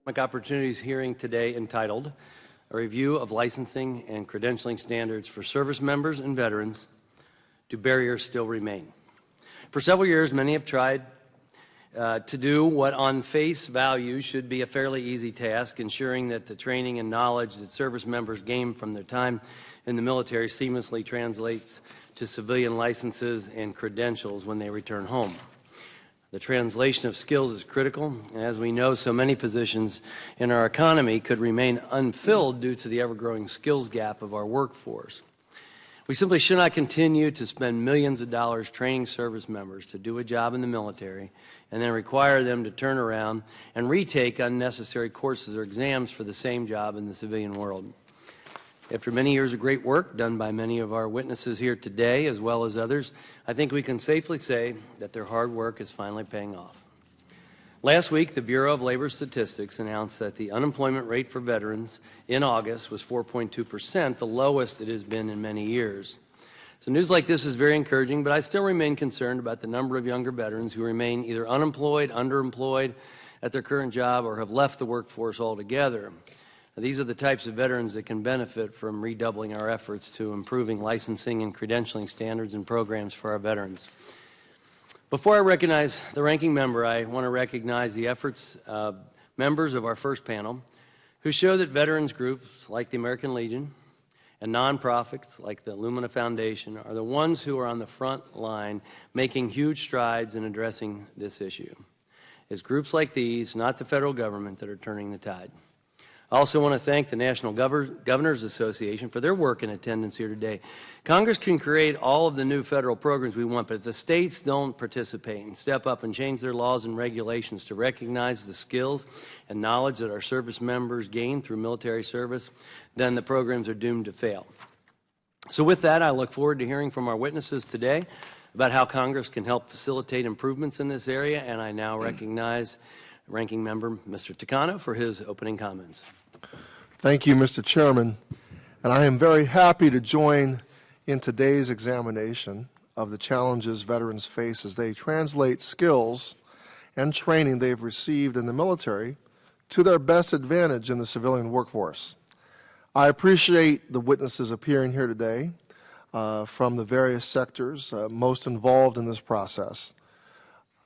Opportunities hearing today entitled A Review of Licensing and Credentialing Standards for Service Members and Veterans. Do barriers still remain? For several years, many have tried to do what on face value should be a fairly easy task, ensuring that the training and knowledge that service members gain from their time in the military seamlessly translates to civilian licenses and credentials when they return home. The translation of skills is critical, and as we know, so many positions in our economy could remain unfilled due to the ever-growing skills gap of our workforce. We simply should not continue to spend millions of dollars training service members to do a job in the military and then require them to turn around and retake unnecessary courses or exams for the same job in the civilian world. After many years of great work done by many of our witnesses here today, as well as others, I think we can safely say that their hard work is finally paying off. Last week, the Bureau of Labor Statistics announced that the unemployment rate for veterans in August was 4.2%, the lowest it has been in many years. So news like this is very encouraging, but I still remain concerned about the number of younger veterans who remain either unemployed, underemployed at their current job, or have left the workforce altogether. These are the types of veterans that can benefit from redoubling our efforts to improving licensing and credentialing standards and programs for our veterans. Before I recognize the ranking member, I want to recognize the efforts of members of our first panel who show that veterans groups like the American Legion and nonprofits like the Lumina Foundation are the ones who are on the front line making huge strides in addressing this issue. It's groups like these, not the federal government, that are turning the tide. I also want to thank the National Governors Association for their work in attendance here today. Congress can create all of the new federal programs we want, but if the states don't participate and step up and change their laws and regulations to recognize the skills and knowledge that our service members gain through military service, then the programs are doomed to fail. So with that, I look forward to hearing from our witnesses today about how Congress can help facilitate improvements in this area, and I now recognize Ranking Member Mr. Takano for his opening comments. Thank you, Mr. Chairman, and I am very happy to join in today's examination of the challenges veterans face as they translate skills and training they've received in the military to their best advantage in the civilian workforce. I appreciate the witnesses appearing here today from the various sectors most involved in this process.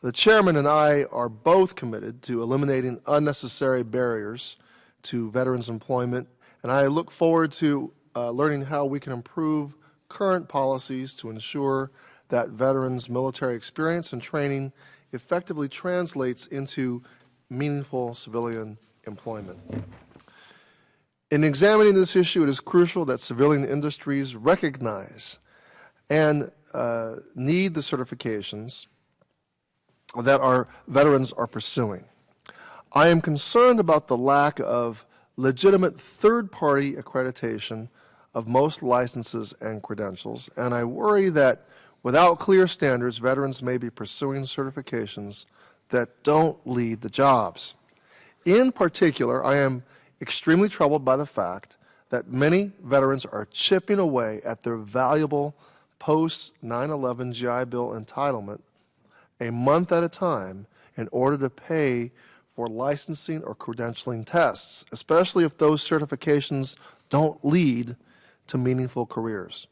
The Chairman and I are both committed to eliminating unnecessary barriers to veterans' employment, and I look forward to learning how we can improve current policies to ensure that veterans' military experience and training effectively translates into meaningful civilian employment. In examining this issue, it is crucial that civilian industries recognize and need the certifications that our veterans are pursuing. I am concerned about the lack of legitimate third-party accreditation of most licenses and credentials, and I worry that without clear standards, veterans may be pursuing certifications that don't lead to jobs. In particular, I am extremely troubled by the fact that many veterans are chipping away at their valuable post-9/11 GI Bill entitlement a month at a time in order to pay for licensing or credentialing tests, especially if those certifications don't lead to meaningful careers.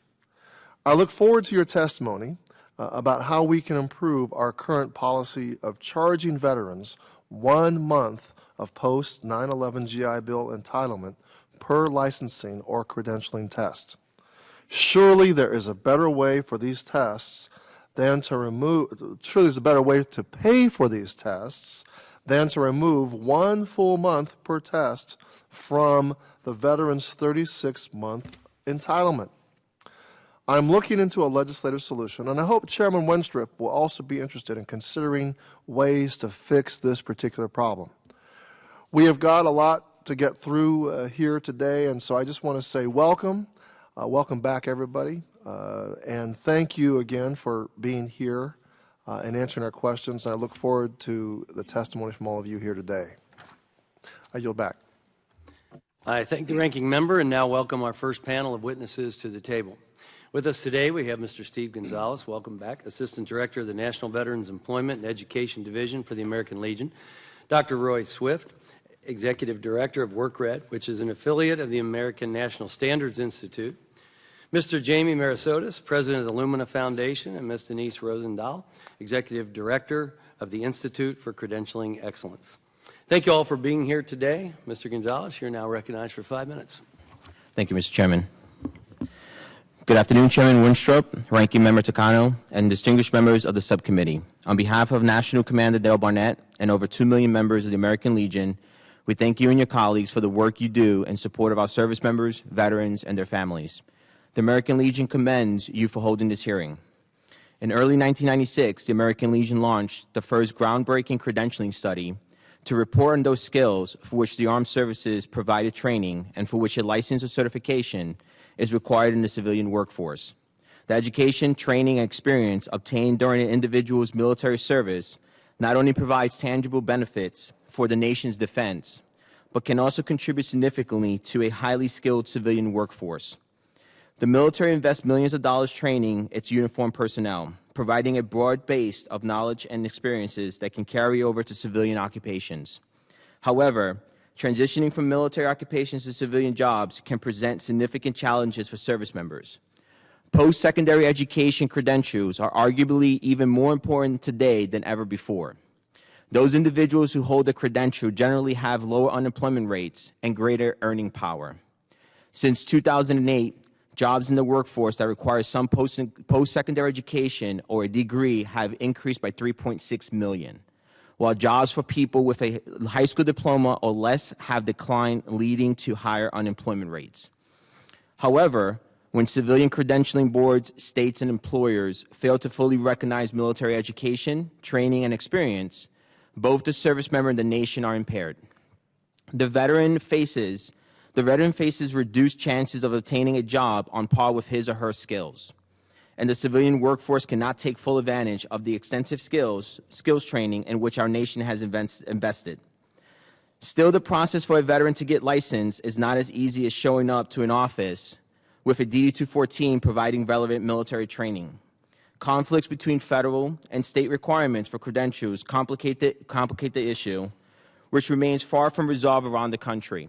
I look forward to your testimony about how we can improve our current policy of charging veterans 1 month of post-9/11 GI Bill entitlement per licensing or credentialing test. Surely there is a better way for these tests than to remove, surely there's a better way to pay for these tests than to remove 1 full month per test from the veteran's 36-month entitlement. I'm looking into a legislative solution, and I hope Chairman Wenstrup will also be interested in considering ways to fix this particular problem. We have got a lot to get through here today, and so I just want to say welcome. Welcome back, everybody. And thank you again for being here and answering our questions. And I look forward to the testimony from all of you here today. I yield back. I thank the ranking member and now welcome our first panel of witnesses to the table. With us today we have Mr. Steve Gonzalez, welcome back, Assistant Director of the National Veterans Employment and Education Division for the American Legion, Dr. Roy Swift, Executive Director of WorkRed, which is an affiliate of the American National Standards Institute, Mr. Jamie Marasotis, President of the Lumina Foundation, and Ms. Denise Rosendahl, Executive Director of the Institute for Credentialing Excellence. Thank you all for being here today. Mr. Gonzalez, you're now recognized for 5 minutes. Thank you, Mr. Chairman. Good afternoon, Chairman Winstrup, Ranking Member Takano, and distinguished members of the subcommittee. On behalf of National Commander Dale Barnett and over 2 million members of the American Legion, we thank you and your colleagues for the work you do in support of our service members, veterans, and their families. The American Legion commends you for holding this hearing. In early 1996, the American Legion launched the first groundbreaking credentialing study to report on those skills for which the armed services provided training and for which a license or certification is required in the civilian workforce. The education, training, and experience obtained during an individual's military service not only provides tangible benefits for the nation's defense, but can also contribute significantly to a highly skilled civilian workforce. The military invests millions of dollars training its uniformed personnel, providing a broad base of knowledge and experiences that can carry over to civilian occupations. However, transitioning from military occupations to civilian jobs can present significant challenges for service members. Post-secondary education credentials are arguably even more important today than ever before. Those individuals who hold a credential generally have lower unemployment rates and greater earning power. Since 2008, jobs in the workforce that require some post-secondary education or a degree have increased by 3.6 million, while jobs for people with a high school diploma or less have declined, leading to higher unemployment rates. However, when civilian credentialing boards, states, and employers fail to fully recognize military education, training, and experience, both the service member and the nation are impaired. The veteran faces reduced chances of obtaining a job on par with his or her skills, and the civilian workforce cannot take full advantage of the extensive skills training in which our nation has invested. Still, the process for a veteran to get licensed is not as easy as showing up to an office with a DD-214 providing relevant military training. Conflicts between federal and state requirements for credentials complicate the issue, which remains far from resolved around the country.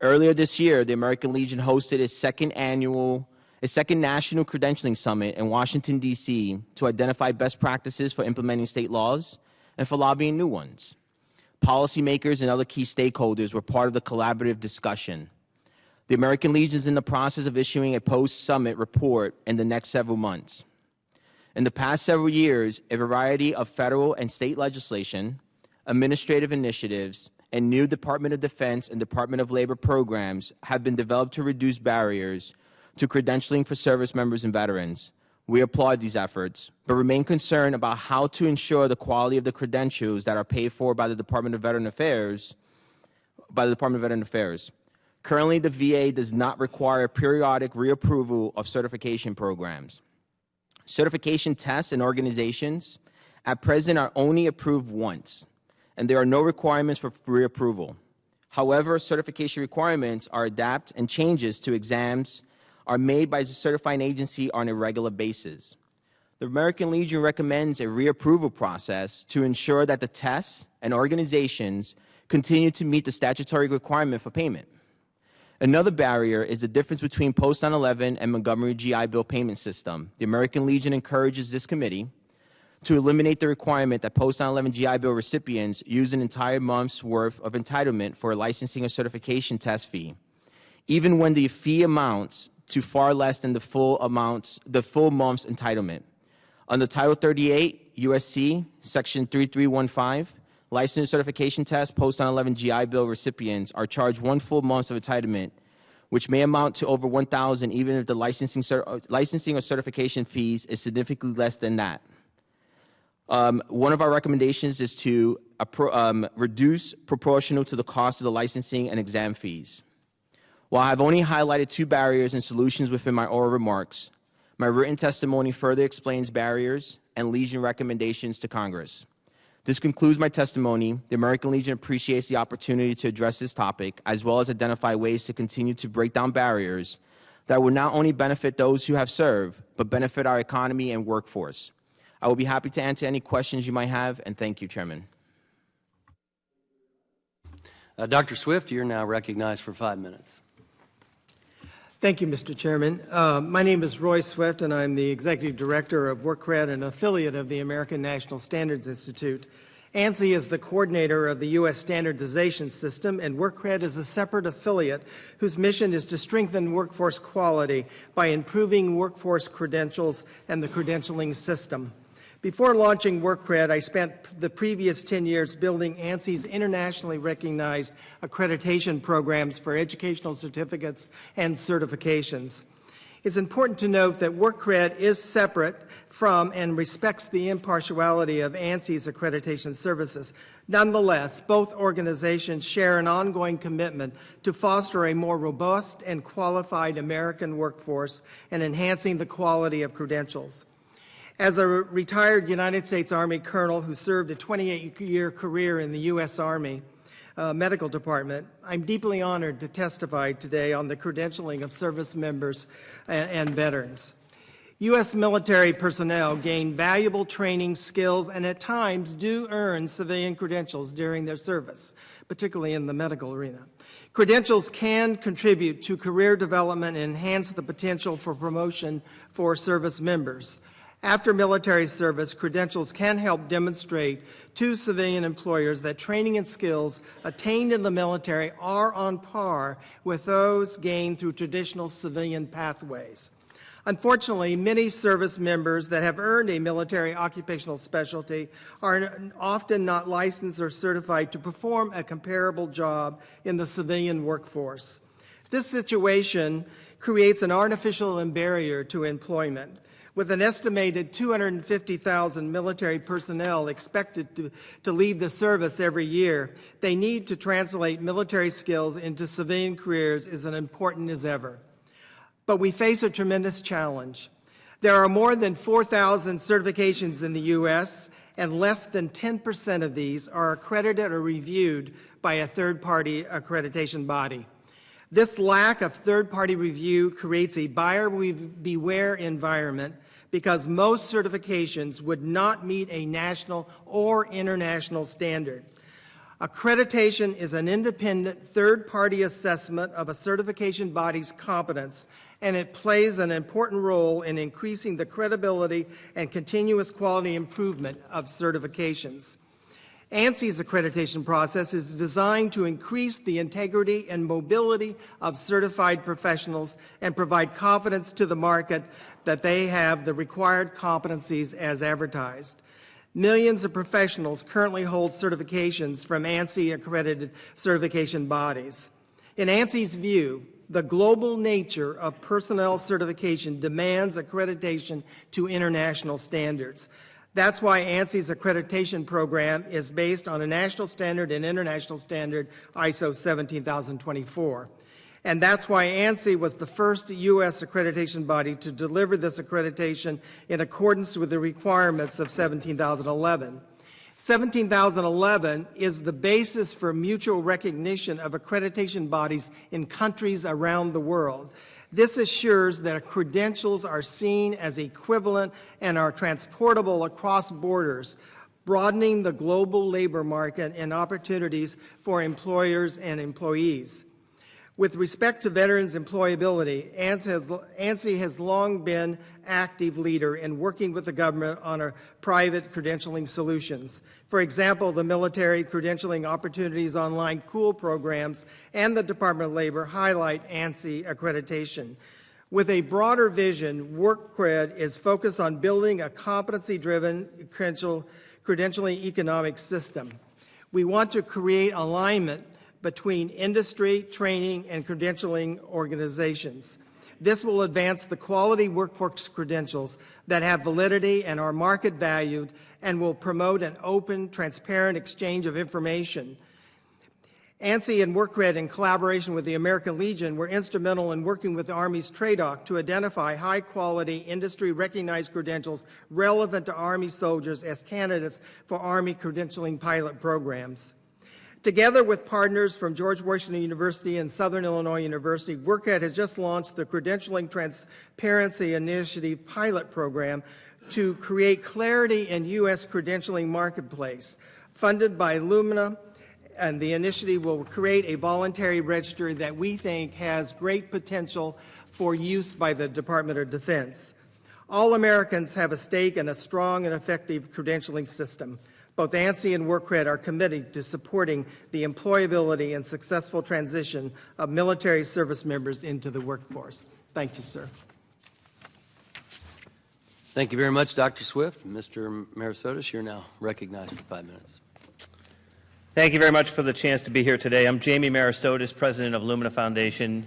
Earlier this year, the American Legion hosted its second national credentialing summit in Washington, D.C. to identify best practices for implementing state laws and for lobbying new ones. Policymakers and other key stakeholders were part of the collaborative discussion. The American Legion is in the process of issuing a post-summit report in the next several months. In the past several years, a variety of federal and state legislation, administrative initiatives, and new Department of Defense and Department of Labor programs have been developed to reduce barriers to credentialing for service members and veterans. We applaud these efforts, but remain concerned about how to ensure the quality of the credentials that are paid for by the Department of Veteran Affairs. Currently, the VA does not require periodic reapproval of certification programs. Certification tests and organizations at present are only approved once, and there are no requirements for reapproval. However, certification requirements are adapted and changes to exams are made by the certifying agency on a regular basis. The American Legion recommends a reapproval process to ensure that the tests and organizations continue to meet the statutory requirement for payment. Another barrier is the difference between post-9/11 and Montgomery GI Bill payment system. The American Legion encourages this committee to eliminate the requirement that post-9/11 GI Bill recipients use an entire month's worth of entitlement for a licensing or certification test fee, even when the fee amounts to far less than the full month's entitlement. Under Title 38 U.S.C. Section 3315, licensing certification tests post-9/11 GI Bill recipients are charged 1 full month of entitlement, which may amount to over $1,000 even if the licensing or certification fees is significantly less than that. One of our recommendations is to reduce proportional to the cost of the licensing and exam fees. While I've only highlighted 2 barriers and solutions within my oral remarks, my written testimony further explains barriers and Legion recommendations to Congress. This concludes my testimony. The American Legion appreciates the opportunity to address this topic, as well as identify ways to continue to break down barriers that will not only benefit those who have served, but benefit our economy and workforce. I will be happy to answer any questions you might have, and thank you, Chairman. Dr. Swift, you're now recognized for 5 minutes. Thank you, Mr. Chairman. My name is Roy Swift, and I'm the Executive Director of WorkCred, an affiliate of the American National Standards Institute. ANSI is the coordinator of the U.S. standardization system, and WorkCred is a separate affiliate whose mission is to strengthen workforce quality by improving workforce credentials and the credentialing system. Before launching WorkCred, I spent the previous 10 years building ANSI's internationally recognized accreditation programs for educational certificates and certifications. It's important to note that WorkCred is separate from and respects the impartiality of ANSI's accreditation services. Nonetheless, both organizations share an ongoing commitment to foster a more robust and qualified American workforce and enhancing the quality of credentials. As a retired United States Army colonel who served a 28-year career in the U.S. Army Medical Department, I'm deeply honored to testify today on the credentialing of service members and veterans. U.S. military personnel gain valuable training skills and at times do earn civilian credentials during their service, particularly in the medical arena. Credentials can contribute to career development and enhance the potential for promotion for service members. After military service, credentials can help demonstrate to civilian employers that training and skills attained in the military are on par with those gained through traditional civilian pathways. Unfortunately, many service members that have earned a military occupational specialty are often not licensed or certified to perform a comparable job in the civilian workforce. This situation creates an artificial barrier to employment. With an estimated 250,000 military personnel expected to leave the service every year, they need to translate military skills into civilian careers is as important as ever. But we face a tremendous challenge. There are more than 4,000 certifications in the U.S., and less than 10% of these are accredited or reviewed by a third-party accreditation body. This lack of third-party review creates a buyer beware environment because most certifications would not meet a national or international standard. Accreditation is an independent third-party assessment of a certification body's competence, and it plays an important role in increasing the credibility and continuous quality improvement of certifications. ANSI's accreditation process is designed to increase the integrity and mobility of certified professionals and provide confidence to the market that they have the required competencies as advertised. Millions of professionals currently hold certifications from ANSI-accredited certification bodies. In ANSI's view, the global nature of personnel certification demands accreditation to international standards. That's why ANSI's accreditation program is based on a national standard and international standard, ISO 17024. And that's why ANSI was the first U.S. accreditation body to deliver this accreditation in accordance with the requirements of 17011. 17011 is the basis for mutual recognition of accreditation bodies in countries around the world. This assures that credentials are seen as equivalent and are transportable across borders, broadening the global labor market and opportunities for employers and employees. With respect to veterans' employability, ANSI has long been active leader in working with the government on our private credentialing solutions. For example, the Military Credentialing Opportunities Online COOL programs and the Department of Labor highlight ANSI accreditation. With a broader vision, WorkCred is focused on building a competency-driven credentialing economic system. We want to create alignment between industry, training, and credentialing organizations. This will advance the quality workforce credentials that have validity and are market valued and will promote an open, transparent exchange of information. ANSI and WorkCred, in collaboration with the American Legion, were instrumental in working with the Army's TRADOC to identify high-quality, industry-recognized credentials relevant to Army soldiers as candidates for Army credentialing pilot programs. Together with partners from George Washington University and Southern Illinois University, WorkCred has just launched the Credentialing Transparency Initiative pilot program to create clarity in U.S. credentialing marketplace. Funded by Lumina, and the initiative will create a voluntary register that we think has great potential for use by the Department of Defense. All Americans have a stake in a strong and effective credentialing system. Both ANSI and WorkCred are committed to supporting the employability and successful transition of military service members into the workforce. Thank you, sir. Thank you very much, Dr. Swift. Mr. Marasotis, you're now recognized for 5 minutes. Thank you very much for the chance to be here today. I'm Jamie Marasotis, president of Lumina Foundation.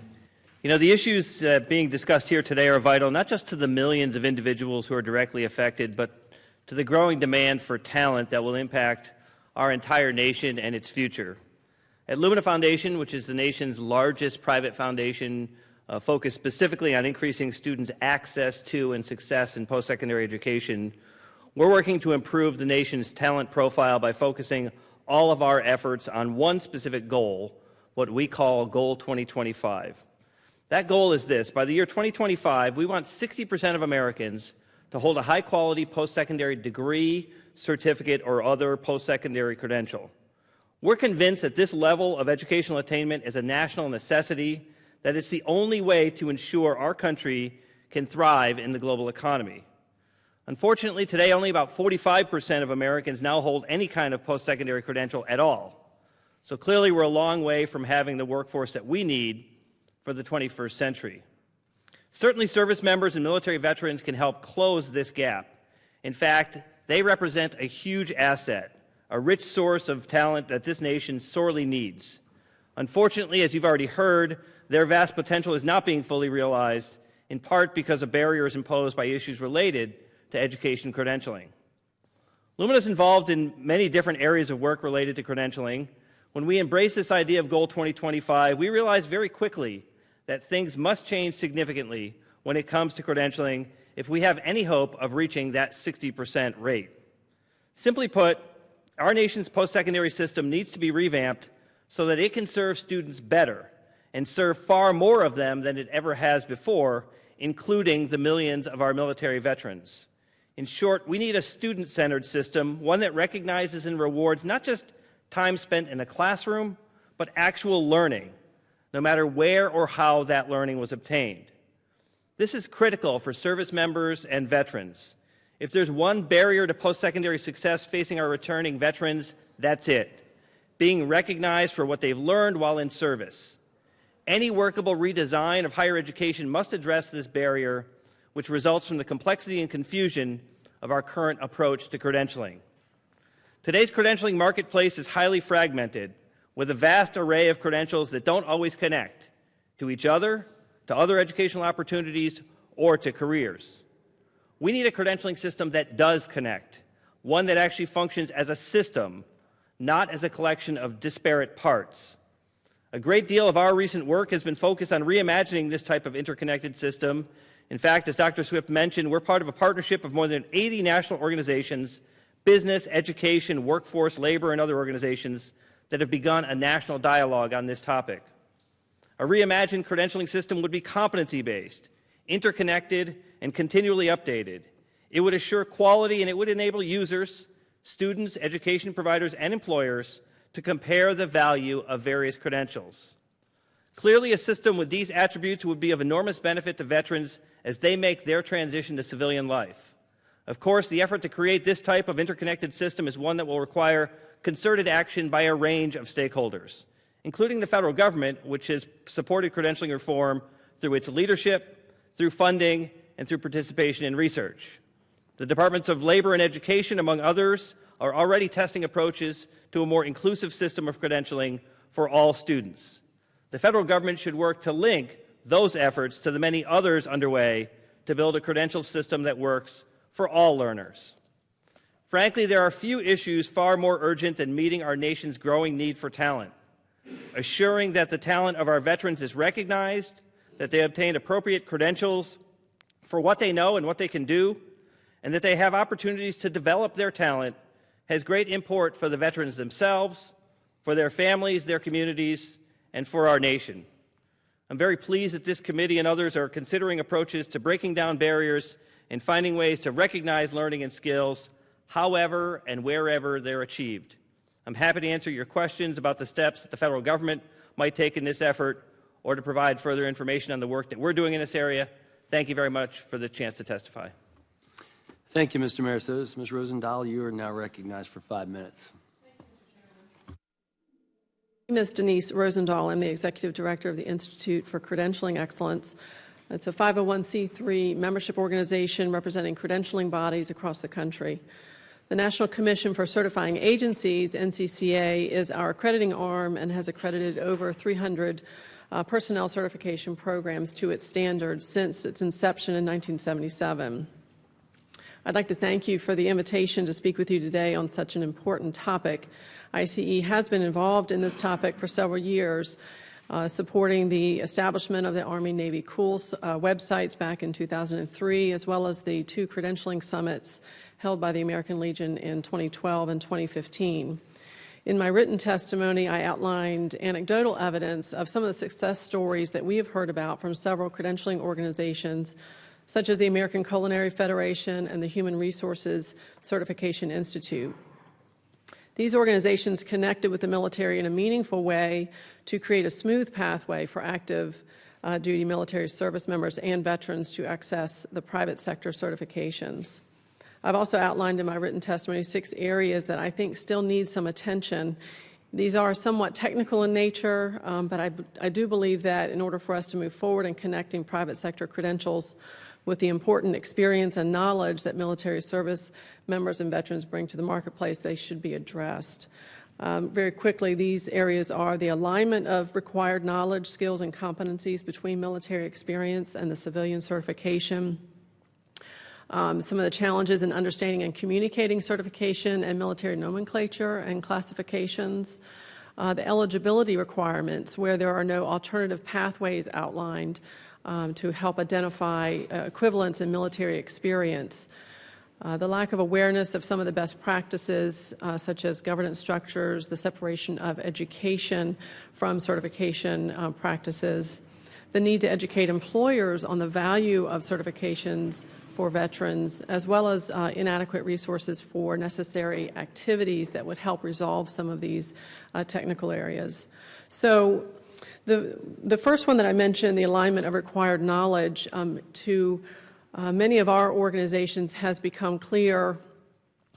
You know, the issues being discussed here today are vital not just to the millions of individuals who are directly affected, but to the growing demand for talent that will impact our entire nation and its future. At Lumina Foundation, which is the nation's largest private foundation focused specifically on increasing students' access to and success in post-secondary education, we're working to improve the nation's talent profile by focusing all of our efforts on one specific goal, what we call Goal 2025. That goal is this: by the year 2025, we want 60% of Americans to hold a high-quality post-secondary degree, certificate, or other post-secondary credential. We're convinced that this level of educational attainment is a national necessity, that it's the only way to ensure our country can thrive in the global economy. Unfortunately, today only about 45% of Americans now hold any kind of post-secondary credential at all. So clearly we're a long way from having the workforce that we need for the 21st century. Certainly service members and military veterans can help close this gap. In fact, they represent a huge asset, a rich source of talent that this nation sorely needs. Unfortunately, as you've already heard, their vast potential is not being fully realized, in part because of barriers imposed by issues related to education credentialing. Lumina is involved in many different areas of work related to credentialing. When we embrace this idea of Goal 2025, we realize very quickly that things must change significantly when it comes to credentialing if we have any hope of reaching that 60% rate. Simply put, our nation's post-secondary system needs to be revamped so that it can serve students better and serve far more of them than it ever has before, including the millions of our military veterans. In short, we need a student-centered system, one that recognizes and rewards not just time spent in a classroom, but actual learning, no matter where or how that learning was obtained. This is critical for service members and veterans. If there's one barrier to post-secondary success facing our returning veterans, that's it: being recognized for what they've learned while in service. Any workable redesign of higher education must address this barrier, which results from the complexity and confusion of our current approach to credentialing. Today's credentialing marketplace is highly fragmented, with a vast array of credentials that don't always connect to each other, to other educational opportunities, or to careers. We need a credentialing system that does connect, one that actually functions as a system, not as a collection of disparate parts. A great deal of our recent work has been focused on reimagining this type of interconnected system. In fact, as Dr. Swift mentioned, we're part of a partnership of more than 80 national organizations, business, education, workforce, labor, and other organizations that have begun a national dialogue on this topic. A reimagined credentialing system would be competency-based, interconnected, and continually updated. It would assure quality, and it would enable users, students, education providers, and employers to compare the value of various credentials. Clearly, a system with these attributes would be of enormous benefit to veterans as they make their transition to civilian life. Of course, the effort to create this type of interconnected system is one that will require concerted action by a range of stakeholders, including the federal government, which has supported credentialing reform through its leadership, through funding, and through participation in research. The Departments of Labor and Education, among others, are already testing approaches to a more inclusive system of credentialing for all students. The federal government should work to link those efforts to the many others underway to build a credential system that works for all learners. Frankly, there are few issues far more urgent than meeting our nation's growing need for talent, assuring that the talent of our veterans is recognized, that they obtain appropriate credentials for what they know and what they can do, and that they have opportunities to develop their talent has great import for the veterans themselves, for their families, their communities, and for our nation. I'm very pleased that this committee and others are considering approaches to breaking down barriers and finding ways to recognize learning and skills however and wherever they're achieved. I'm happy to answer your questions about the steps that the federal government might take in this effort or to provide further information on the work that we're doing in this area. Thank you very much for the chance to testify. Thank you, Mr. Marasotis. Ms. Rosendahl, you are now recognized for 5 minutes. Ms. Denise Rosendahl. I'm the Executive Director of the Institute for Credentialing Excellence. It's a 501c3 membership organization representing credentialing bodies across the country. The National Commission for Certifying Agencies, NCCA, is our accrediting arm and has accredited over 300 personnel certification programs to its standards since its inception in 1977. I'd like to thank you for the invitation to speak with you today on such an important topic. ICE has been involved in this topic for several years, supporting the establishment of the Army-Navy COOLS websites back in 2003, as well as the 2 credentialing summits held by the American Legion in 2012 and 2015. In my written testimony, I outlined anecdotal evidence of some of the success stories that we have heard about from several credentialing organizations, such as the American Culinary Federation and the Human Resources Certification Institute. These organizations connected with the military in a meaningful way to create a smooth pathway for active duty military service members and veterans to access the private sector certifications. I've also outlined in my written testimony 6 areas that I think still need some attention. These are somewhat technical in nature, but I do believe that in order for us to move forward in connecting private sector credentials with the important experience and knowledge that military service members and veterans bring to the marketplace, they should be addressed. Very quickly, these areas are the alignment of required knowledge, skills, and competencies between military experience and the civilian certification. Some of the challenges in understanding and communicating certification and military nomenclature and classifications. The eligibility requirements, where there are no alternative pathways outlined to help identify equivalence in military experience. The lack of awareness of some of the best practices, such as governance structures, the separation of education from certification practices, the need to educate employers on the value of certifications for veterans, as well as inadequate resources for necessary activities that would help resolve some of these technical areas. So the first one that I mentioned, the alignment of required knowledge, to many of our organizations has become clear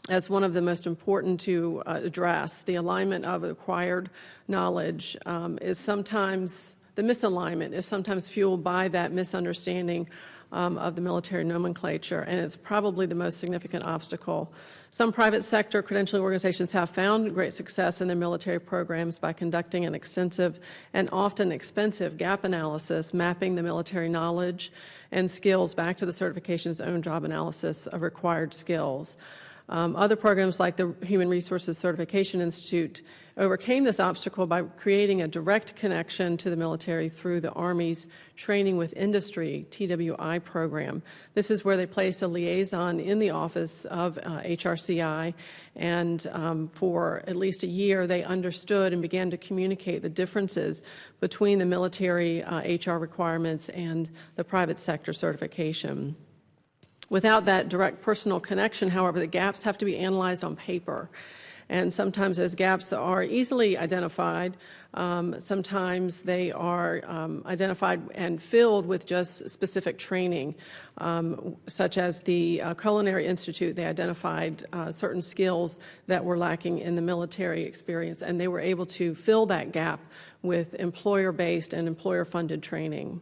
as one of the most important to address. The alignment of required knowledge is sometimes, the misalignment is sometimes fueled by that misunderstanding of the military nomenclature, and it's probably the most significant obstacle. Some private sector credentialing organizations have found great success in their military programs by conducting an extensive and often expensive gap analysis, mapping the military knowledge and skills back to the certification's own job analysis of required skills. Other programs like the Human Resources Certification Institute overcame this obstacle by creating a direct connection to the military through the Army's Training with Industry, TWI program. This is where they placed a liaison in the office of HRCI, and for at least a year they understood and began to communicate the differences between the military HR requirements and the private sector certification. Without that direct personal connection, however, the gaps have to be analyzed on paper. And sometimes those gaps are easily identified. Sometimes they are identified and filled with just specific training, such as the Culinary Institute. They identified certain skills that were lacking in the military experience, and they were able to fill that gap with employer-based and employer-funded training.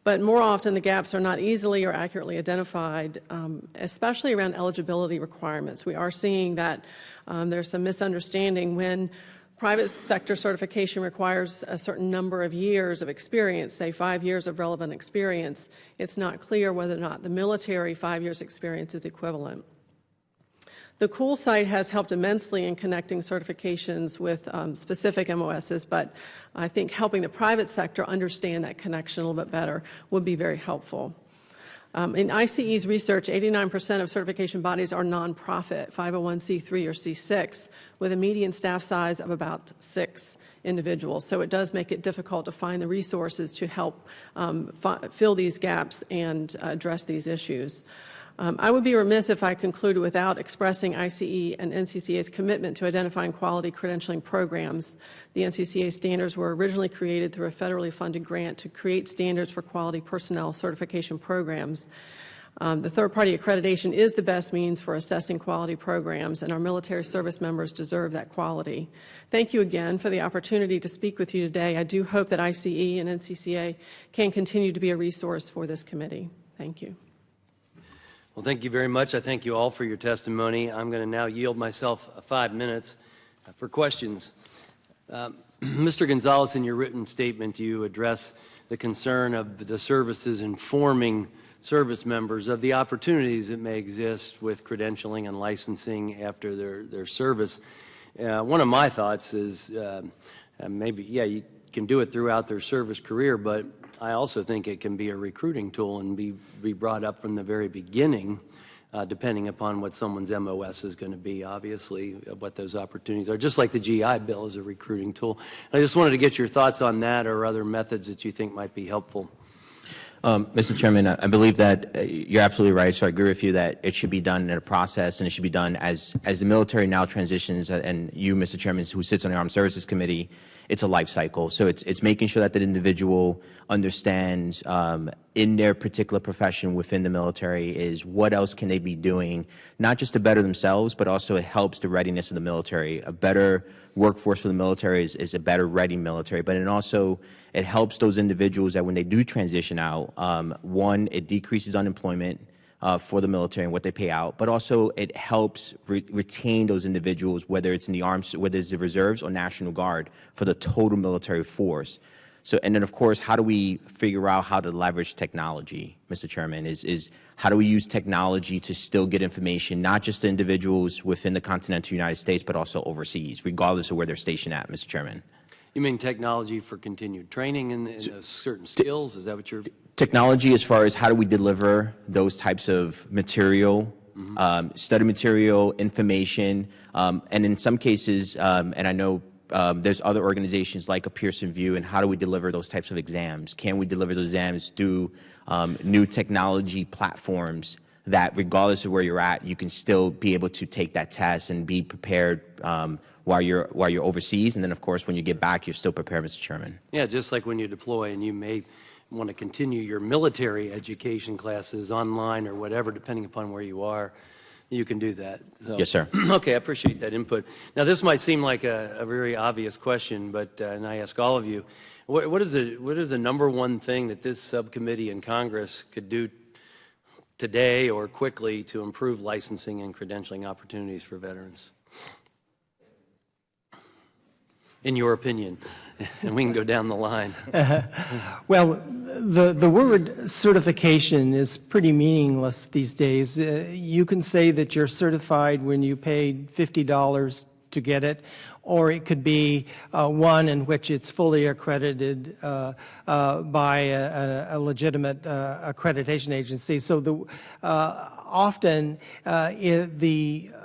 But more often, the gaps are not easily or accurately identified, especially around eligibility requirements. We are seeing that there's some misunderstanding when private sector certification requires a certain number of years of experience, say 5 years of relevant experience. It's not clear whether or not the military 5 years experience is equivalent. The COOL site has helped immensely in connecting certifications with specific MOSs, but I think helping the private sector understand that connection a little bit better would be very helpful. In ICE's research, 89% of certification bodies are nonprofit, 501c3 or C6, with a median staff size of about 6 individuals. So it does make it difficult to find the resources to help fill these gaps and address these issues. I would be remiss if I concluded without expressing ICE and NCCA's commitment to identifying quality credentialing programs. The NCCA standards were originally created through a federally funded grant to create standards for quality personnel certification programs. The third-party accreditation is the best means for assessing quality programs, and our military service members deserve that quality. Thank you again for the opportunity to speak with you today. I do hope that ICE and NCCA can continue to be a resource for this committee. Thank you. Well, thank you very much. I thank you all for your testimony. I'm going to now yield myself 5 minutes for questions. Mr. Gonzalez, in your written statement, you address the concern of the services informing service members of the opportunities that may exist with credentialing and licensing after their service. One of my thoughts is maybe, yeah, you can do it throughout their service career, but I also think it can be a recruiting tool and be brought up from the very beginning, depending upon what someone's MOS is going to be, obviously, what those opportunities are, just like the GI Bill is a recruiting tool. I just wanted to get your thoughts on that or other methods that you think might be helpful. Mr. Chairman, I believe that you're absolutely right. So I agree with you that it should be done in a process, and it should be done as the military now transitions. And you, Mr. Chairman, who sits on the Armed Services Committee, it's a life cycle. So it's making sure that the individual understands in their particular profession within the military is what else can they be doing, not just to better themselves, but also it helps the readiness of the military. A better workforce for the military is a better ready military, but it helps those individuals that when they do transition out, one, it decreases unemployment for the military and what they pay out, but also it helps retain those individuals, whether it's in the arms, whether it's the reserves or National Guard, for the total military force. So, and then of course, how do we figure out how to leverage technology, Mr. Chairman, is how do we use technology to still get information, not just to individuals within the continental United States, but also overseas, regardless of where they're stationed at, Mr. Chairman. You mean technology for continued training in certain skills? Is that what you're... Technology as far as how do we deliver those types of material, study material, information, and in some cases, and I know there's other organizations like a Pearson VUE, and how do we deliver those types of exams? Can we deliver those exams through new technology platforms that regardless of where you're at, you can still be able to take that test and be prepared while you're overseas, and then of course when you get back, you're still prepared, Mr. Chairman. Yeah, just like when you deploy and you may want to continue your military education classes online or whatever, depending upon where you are, you can do that. So, yes, sir. Okay, I appreciate that input. Now, this might seem like a very obvious question, but and I ask all of you, what is the number one thing that this subcommittee in Congress could do today or quickly to improve licensing and credentialing opportunities for veterans? In your opinion, and we can go down the line. Well, the word certification is pretty meaningless these days. You can say that you're certified when you paid $50 to get it, or it could be one in which it's fully accredited by a legitimate accreditation agency. So often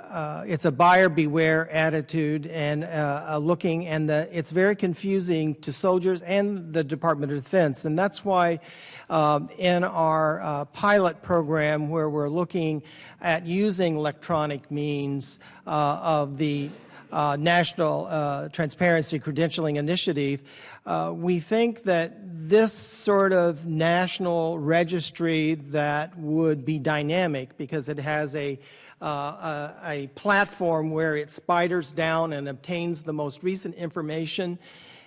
it's a buyer beware attitude and looking, and it's very confusing to soldiers and the Department of Defense. And that's why in our pilot program, where we're looking at using electronic means of the National Transparency Credentialing Initiative, we think that this sort of national registry that would be dynamic because it has a platform where it spiders down and obtains the most recent information,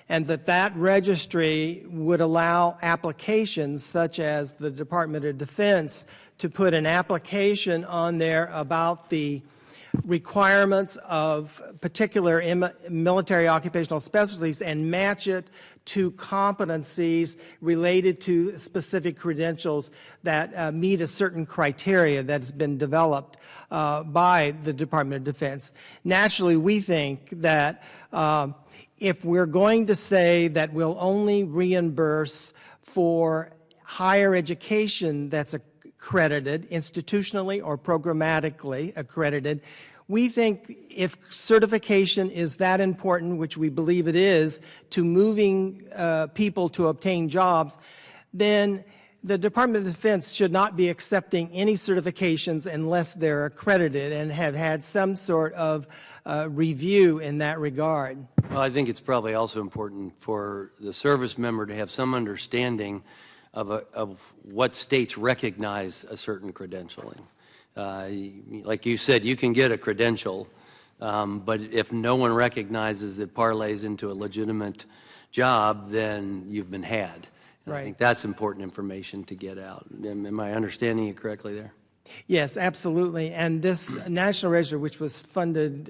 and that registry would allow applications such as the Department of Defense to put an application on there about the requirements of particular military occupational specialties and match it to competencies related to specific credentials that meet a certain criteria that's been developed by the Department of Defense. Naturally, we think that if we're going to say that we'll only reimburse for higher education that's accredited, institutionally or programmatically accredited, we think if certification is that important, which we believe it is, to moving people to obtain jobs, then the Department of Defense should not be accepting any certifications unless they're accredited and have had some sort of review in that regard. Well, I think it's probably also important for the service member to have some understanding of what states recognize a certain credentialing. Like you said, you can get a credential, but if no one recognizes that parlays into a legitimate job, then you've been had. And I think that's important information to get out. Am I understanding you correctly there? Yes, absolutely. And this National Register, which was funded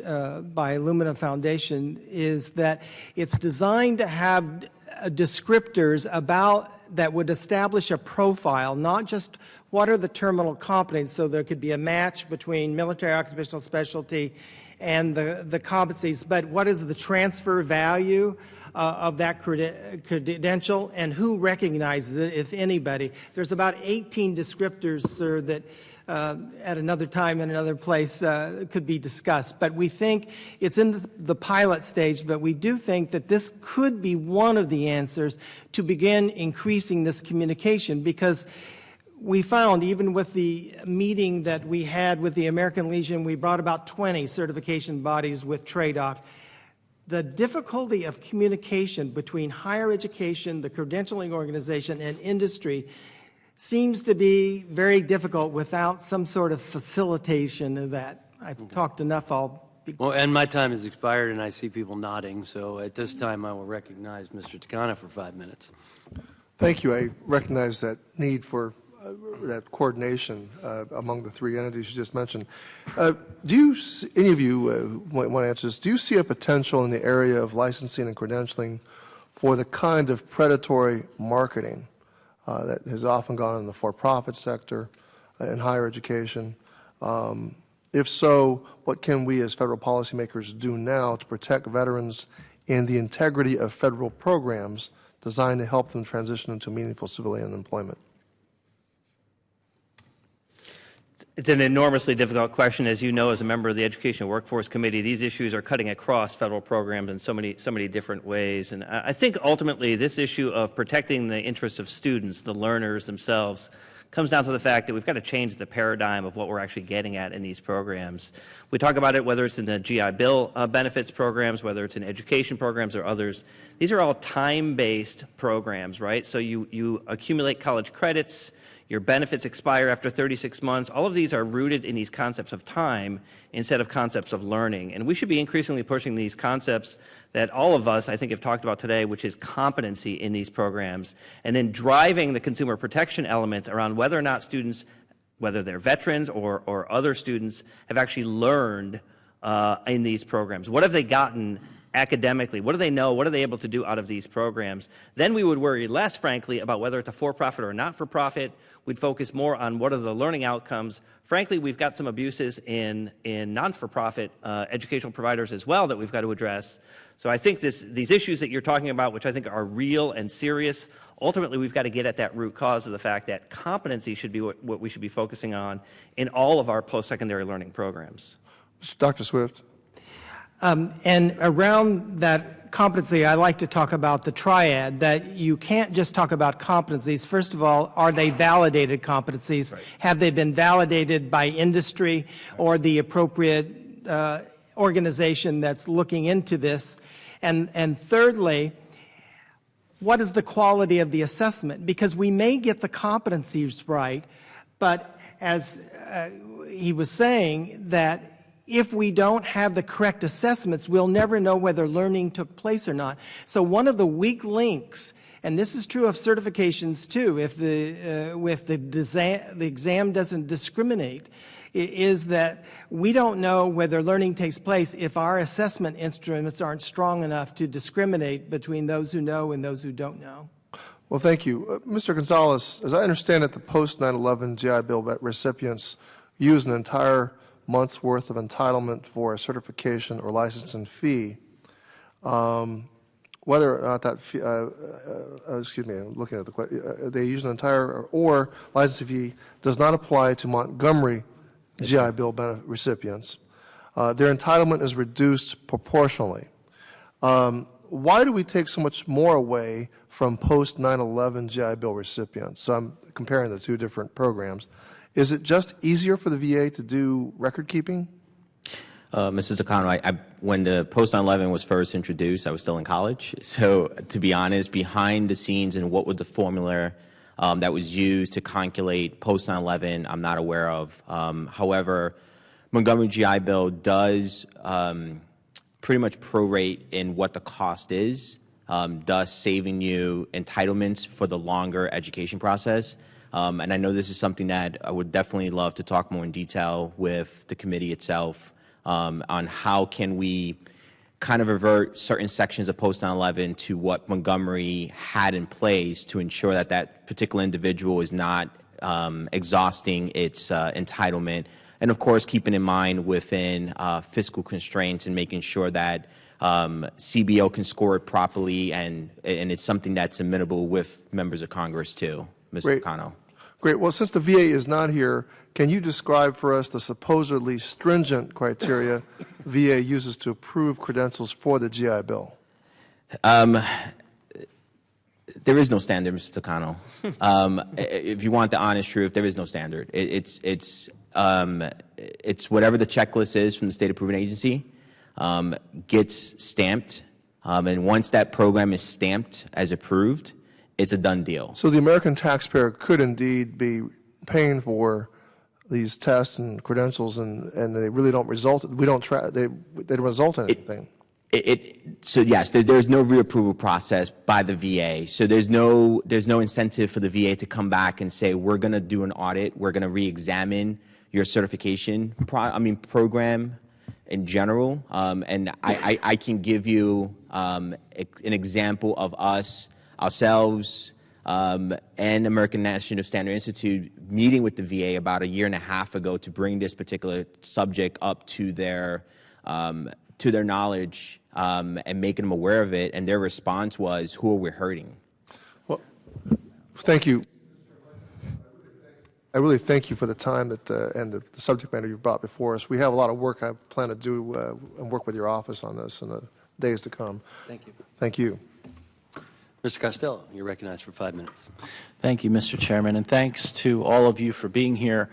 by Illumina Foundation, is that it's designed to have descriptors about that would establish a profile, not just what are the terminal competencies, so there could be a match between military occupational specialty and the competencies, but what is the transfer value of that credential and who recognizes it, if anybody. There's about 18 descriptors, sir, that at another time and another place could be discussed. But we think it's in the pilot stage, but we do think that this could be one of the answers to begin increasing this communication, because we found, even with the meeting that we had with the American Legion, we brought about 20 certification bodies with TRADOC. The difficulty of communication between higher education, the credentialing organization, and industry seems to be very difficult without some sort of facilitation of that. I've talked enough. Well, and my time has expired, and I see people nodding, so at this time I will recognize Mr. Takano for 5 minutes. Thank you. I recognize that need for that coordination among the three entities you just mentioned. Any of you might want to answer this, do you see a potential in the area of licensing and credentialing for the kind of predatory marketing that has often gone in the for-profit sector in higher education? If so, what can we as federal policymakers do now to protect veterans and the integrity of federal programs designed to help them transition into meaningful civilian employment? It's an enormously difficult question. As you know, as a member of the Education and Workforce Committee, these issues are cutting across federal programs in so many different ways. And I think ultimately this issue of protecting the interests of students, the learners themselves, comes down to the fact that we've got to change the paradigm of what we're actually getting at in these programs. We talk about it whether it's in the GI Bill benefits programs, whether it's in education programs or others. These are all time-based programs, right? So you accumulate college credits, your benefits expire after 36 months. All of these are rooted in these concepts of time instead of concepts of learning. And we should be increasingly pushing these concepts that all of us, I think, have talked about today, which is competency in these programs, and then driving the consumer protection elements around whether or not students, whether they're veterans or other students, have actually learned in these programs. What have they gotten academically? What do they know? What are they able to do out of these programs? Then we would worry less, frankly, about whether it's a for-profit or not-for-profit. We'd focus more on what are the learning outcomes. Frankly, we've got some abuses in non-for-profit educational providers as well that we've got to address. So I think these issues that you're talking about, which I think are real and serious, ultimately we've got to get at that root cause of the fact that competency should be what we should be focusing on in all of our post-secondary learning programs. Dr. Swift. And around that competency, I like to talk about the triad, that you can't just talk about competencies. First of all, are they validated competencies? Right. Have they been validated by industry or the appropriate organization that's looking into this? And thirdly, what is the quality of the assessment? Because we may get the competencies right, but as he was saying, that if we don't have the correct assessments, we'll never know whether learning took place or not. So one of the weak links, and this is true of certifications too, if the exam doesn't discriminate, is that we don't know whether learning takes place if our assessment instruments aren't strong enough to discriminate between those who know and those who don't know. Well, thank you. Mr. Gonzalez, as I understand it, the post-9/11 GI Bill recipients use an entire month's worth of entitlement for a certification or licensing fee. Whether or not that fee, I'm looking at the question, they use an entire or licensing fee does not apply to Montgomery GI Bill recipients. Their entitlement is reduced proportionally. why do we take so much more away from post 9/11 GI Bill recipients? So I'm comparing the two different programs. Is it just easier for the VA to do record keeping? Mrs. Takano, when the post 9/11 was first introduced, I was still in college. So to be honest, behind the scenes and what was the formula that was used to calculate post 9/11, I'm not aware of. However, Montgomery GI Bill does pretty much prorate in what the cost is, thus saving you entitlements for the longer education process. And I know this is something that I would definitely love to talk more in detail with the committee itself on how can we kind of revert certain sections of post 9/11 to what Montgomery had in place to ensure that that particular individual is not exhausting its entitlement. And of course, keeping in mind within fiscal constraints and making sure that CBO can score it properly and it's something that's amenable with members of Congress too, Mr. Kano. Great. Well, since the VA is not here, can you describe for us the supposedly stringent criteria VA uses to approve credentials for the GI Bill? There is no standard, Mr. Takano. If you want the honest truth, there is no standard. It's whatever the checklist is from the state approving agency, gets stamped, and once that program is stamped as approved, it's a done deal. So the American taxpayer could indeed be paying for these tests and credentials, and they really don't result. They don't result in anything. So yes, there's no reapproval process by the VA. So there's no incentive for the VA to come back and say we're going to do an audit, we're going to re-examine your certification program in general. And I can give you an example of ourselves and American National Standard Institute meeting with the VA about 1.5 years ago to bring this particular subject up to their knowledge and making them aware of it. And their response was, "Who are we hurting?" Well, thank you. I really thank you for the time that and the subject matter you've brought before us. We have a lot of work I plan to do and work with your office on this in the days to come. Thank you. Thank you. Mr. Costello, you're recognized for 5 minutes. Thank you, Mr. Chairman, and thanks to all of you for being here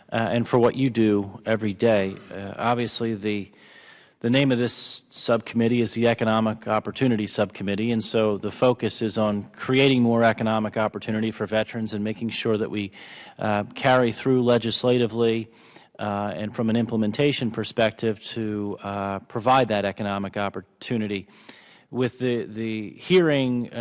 and for what you do every day. Obviously, the name of this subcommittee is the Economic Opportunity Subcommittee, and so the focus is on creating more economic opportunity for veterans and making sure that we carry through legislatively and from an implementation perspective to provide that economic opportunity. With the hearing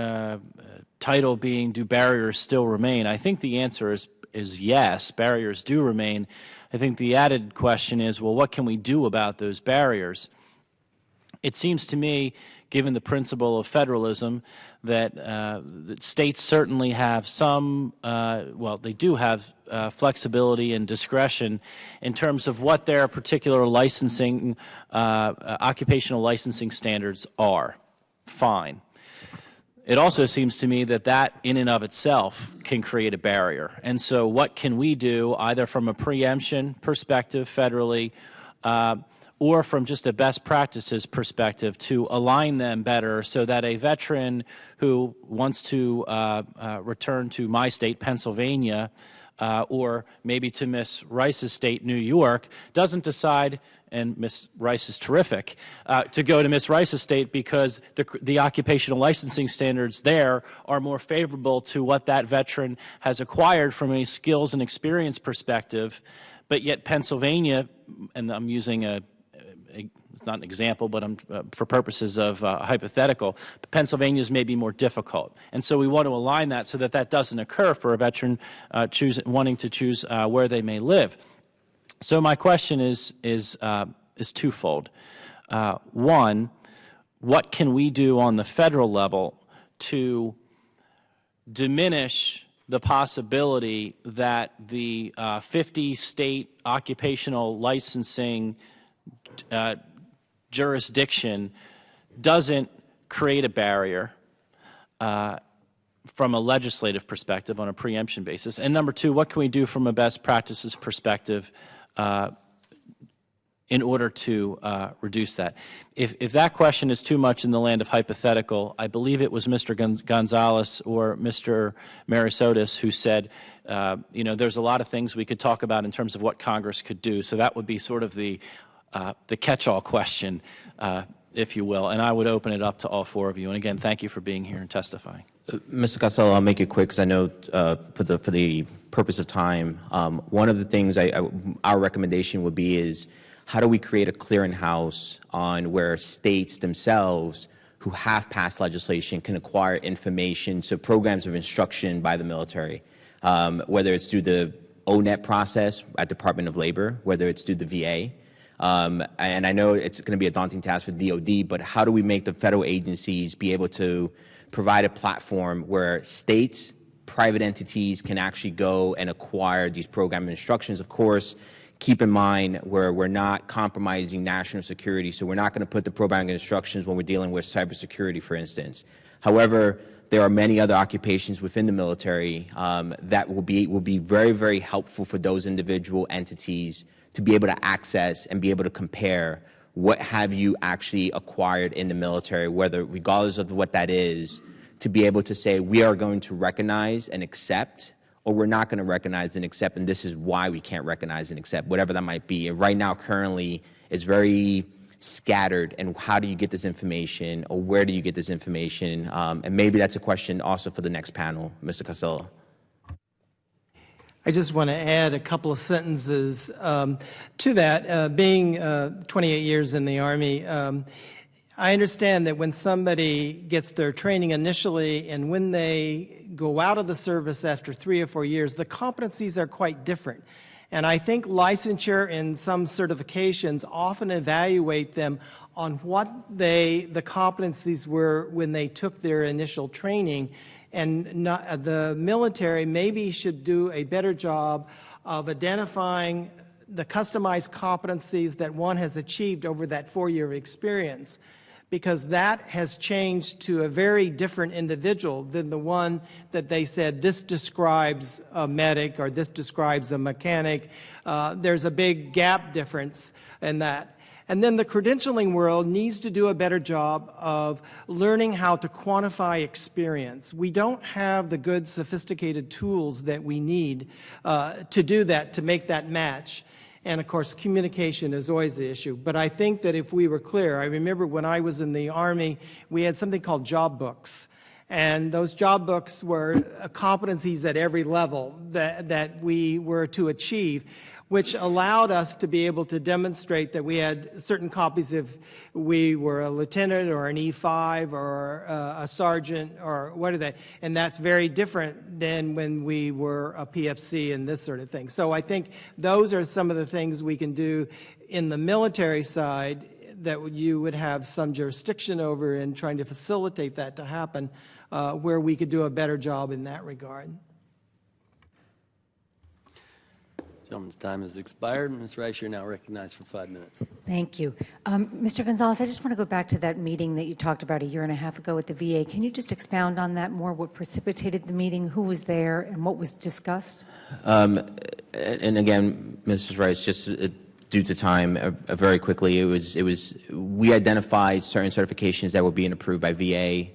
title being, do barriers still remain? I think the answer is yes, barriers do remain. I think the added question is, well, what can we do about those barriers? It seems to me, given the principle of federalism, that states certainly have some, they do have flexibility and discretion in terms of what their particular licensing, occupational licensing standards are. Fine. It also seems to me that in and of itself can create a barrier. And so what can we do, either from a preemption perspective federally or from just a best practices perspective, to align them better so that a veteran who wants to return to my state, Pennsylvania, or maybe to Ms. Rice's state, New York, doesn't decide, and Ms. Rice is terrific, to go to Ms. Rice's state because the occupational licensing standards there are more favorable to what that veteran has acquired from a skills and experience perspective, but yet Pennsylvania, and I'm using it's not an example, but for purposes of hypothetical, Pennsylvania's may be more difficult. And so we want to align that so that that doesn't occur for a veteran wanting to choose where they may live. So my question is twofold. One, what can we do on the federal level to diminish the possibility that the 50-state occupational licensing jurisdiction doesn't create a barrier from a legislative perspective on a preemption basis? And number two, what can we do from a best practices perspective in order to reduce that. If that question is too much in the land of hypothetical, I believe it was Mr. Gonzalez or Mr. Marisotis who said, there's a lot of things we could talk about in terms of what Congress could do. So that would be sort of the catch-all question, if you will, and I would open it up to all four of you. And again, thank you for being here and testifying. Mr. Costello, I'll make it quick because I know for the purpose of time, one of the things our recommendation would be is how do we create a clearinghouse on where states themselves who have passed legislation can acquire information, so programs of instruction by the military, whether it's through the ONET process at Department of Labor, whether it's through the VA. And I know it's going to be a daunting task for DOD, but how do we make the federal agencies be able to provide a platform where states, private entities can actually go and acquire these program instructions? Of course, keep in mind where we're not compromising national security, so we're not going to put the program instructions when we're dealing with cybersecurity, for instance. However, there are many other occupations within the military that will be very, very helpful for those individual entities to be able to access and be able to compare what have you actually acquired in the military, whether regardless of what that is, to be able to say we are going to recognize and accept, or we're not going to recognize and accept, and this is why we can't recognize and accept, whatever that might be. And right now, currently, it's very scattered, and how do you get this information, or where do you get this information? And maybe that's a question also for the next panel, Mr. Costello. I just want to add a couple of sentences to that. Being 28 years in the Army, I understand that when somebody gets their training initially and when they go out of the service after 3 or 4 years, the competencies are quite different. And I think licensure and some certifications often evaluate them on what the competencies were when they took their initial training. And the military maybe should do a better job of identifying the customized competencies that one has achieved over that 4-year experience, because that has changed to a very different individual than the one that they said, this describes a medic or this describes a mechanic. There's a big gap difference in that. And then the credentialing world needs to do a better job of learning how to quantify experience. We don't have the good, sophisticated tools that we need to do that, to make that match. And of course, communication is always the issue. But I think that if we were clear, I remember when I was in the Army, we had something called job books. And those job books were competencies at every level that we were to achieve, which allowed us to be able to demonstrate that we had certain copies if we were a lieutenant or an E5 or a sergeant or what are they. And that's very different than when we were a PFC and this sort of thing. So I think those are some of the things we can do in the military side that you would have some jurisdiction over in trying to facilitate that to happen, where we could do a better job in that regard. Gentleman's time has expired. Ms. Rice, you're now recognized for 5 minutes. Thank you. Mr. Gonzalez, I just want to go back to that meeting that you talked about 1.5 years ago at the VA. Can you just expound on that more? What precipitated the meeting, who was there, and what was discussed? And again, Mrs. Rice, just due to time, very quickly, we identified certain certifications that were being approved by VA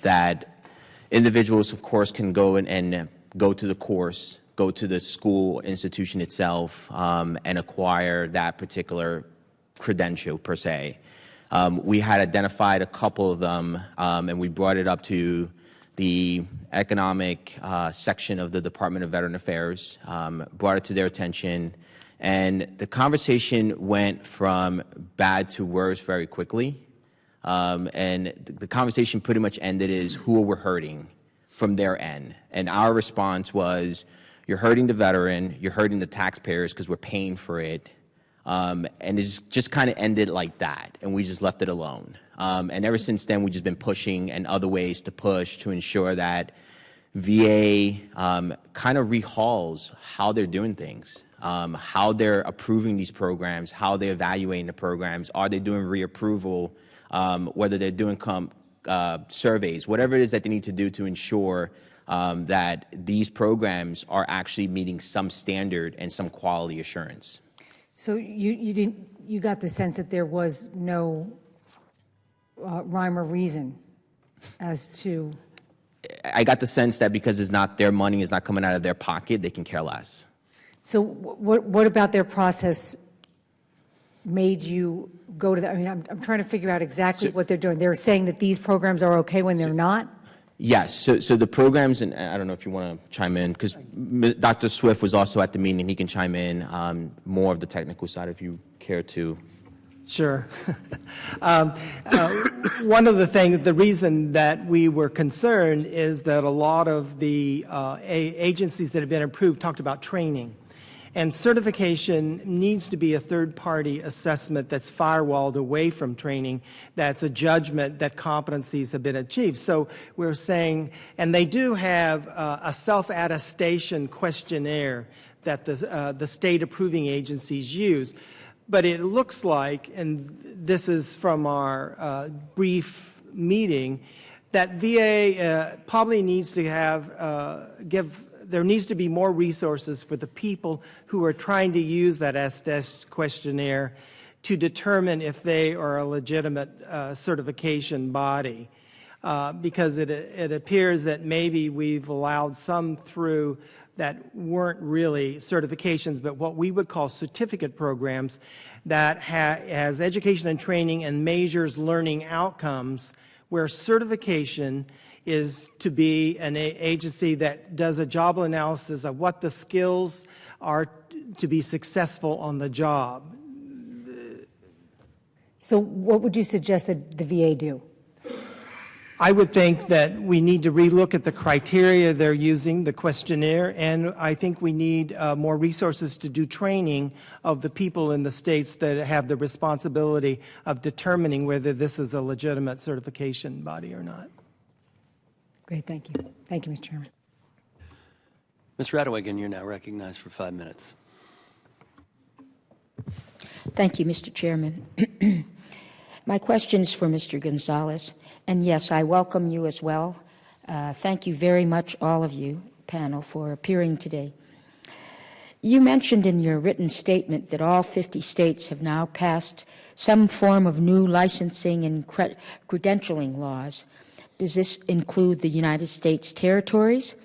that individuals, of course, can go and go to the course, go to the school institution itself, and acquire that particular credential per se. We had identified a couple of them, and we brought it up to the economic section of the Department of Veteran Affairs, brought it to their attention, and the conversation went from bad to worse very quickly. And the conversation pretty much ended as who we're hurting from their end. And our response was, you're hurting the veteran, you're hurting the taxpayers because we're paying for it. And it's just kind of ended like that, and we just left it alone. And ever since then, we've just been pushing and other ways to push to ensure that VA kind of rehauls how they're doing things, how they're approving these programs, how they're evaluating the programs, are they doing reapproval, whether they're doing surveys, whatever it is that they need to do to ensure that these programs are actually meeting some standard and some quality assurance. So you got the sense that there was no rhyme or reason as to... I got the sense that because it's not their money, it's not coming out of their pocket, they can care less. So what about their process made you go to that? I mean, I'm trying to figure out exactly what they're doing. They're saying that these programs are okay when they're not? Yes, so the programs, and I don't know if you want to chime in, because Dr. Swift was also at the meeting, he can chime in more of the technical side if you care to. Sure. One of the reason that we were concerned is that a lot of the agencies that have been approved talked about training. And certification needs to be a third-party assessment that's firewalled away from training, that's a judgment that competencies have been achieved. So we're saying, and they do have a self-attestation questionnaire that the state approving agencies use. But it looks like, and this is from our brief meeting, that VA probably needs to have, there needs to be more resources for the people who are trying to use that STS questionnaire to determine if they are a legitimate certification body. Because it appears that maybe we've allowed some through that weren't really certifications, but what we would call certificate programs that has education and training and measures learning outcomes, where certification is to be an agency that does a job analysis of what the skills are to be successful on the job. So what would you suggest that the VA do? I would think that we need to relook at the criteria they're using, the questionnaire, and I think we need more resources to do training of the people in the states that have the responsibility of determining whether this is a legitimate certification body or not. Great, thank you. Thank you, Mr. Chairman. Ms. Radewagen, you're now recognized for 5 minutes. Thank you, Mr. Chairman. My question is for Mr. Gonzalez, and yes, I welcome you as well. Thank you very much, all of you, panel, for appearing today. You mentioned in your written statement that all 50 states have now passed some form of new licensing and credentialing laws. Does this include the United States territories?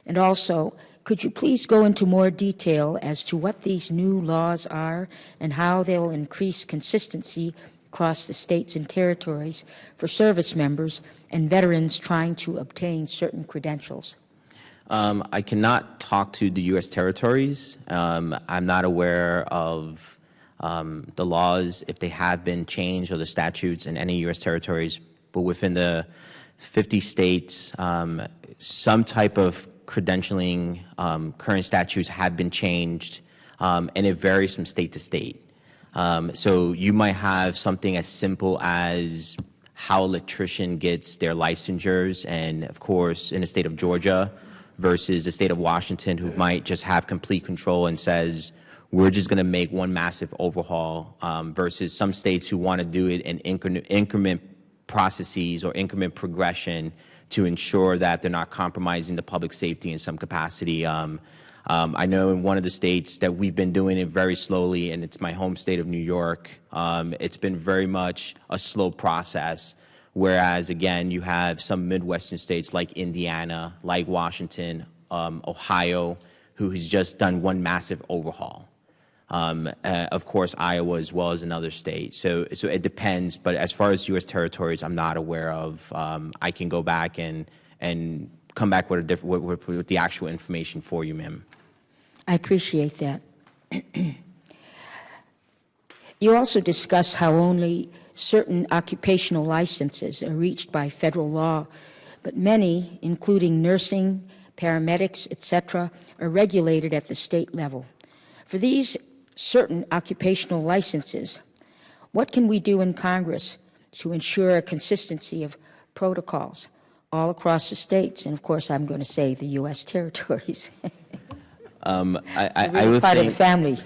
And also, could you please go into more detail as to what these new laws are and how they will increase consistency across the states and territories for service members and veterans trying to obtain certain credentials? I cannot talk to the U.S. territories. I'm not aware of the laws, if they have been changed, or the statutes in any U.S. territories, but within the 50 states, some type of credentialing current statutes have been changed, and it varies from state to state. So you might have something as simple as how an electrician gets their licensures, and of course in the state of Georgia versus the state of Washington, who might just have complete control and says, we're just going to make one massive overhaul, versus some states who want to do it in increment processes or increment progression to ensure that they're not compromising the public safety in some capacity. I know in one of the states that we've been doing it very slowly, and it's my home state of New York. It's been very much a slow process, whereas, again, you have some Midwestern states like Indiana, like Washington, Ohio, who has just done one massive overhaul. Of course, Iowa as well as another state. So it depends, but as far as U.S. territories, I'm not aware of. I can go back and come back with the actual information for you, ma'am. I appreciate that. You also discuss how only certain occupational licenses are reached by federal law, but many, including nursing, paramedics, etc., are regulated at the state level. For these certain occupational licenses, what can we do in Congress to ensure a consistency of protocols all across the states, and of course I'm going to say the U.S. territories? I would part think, of the family.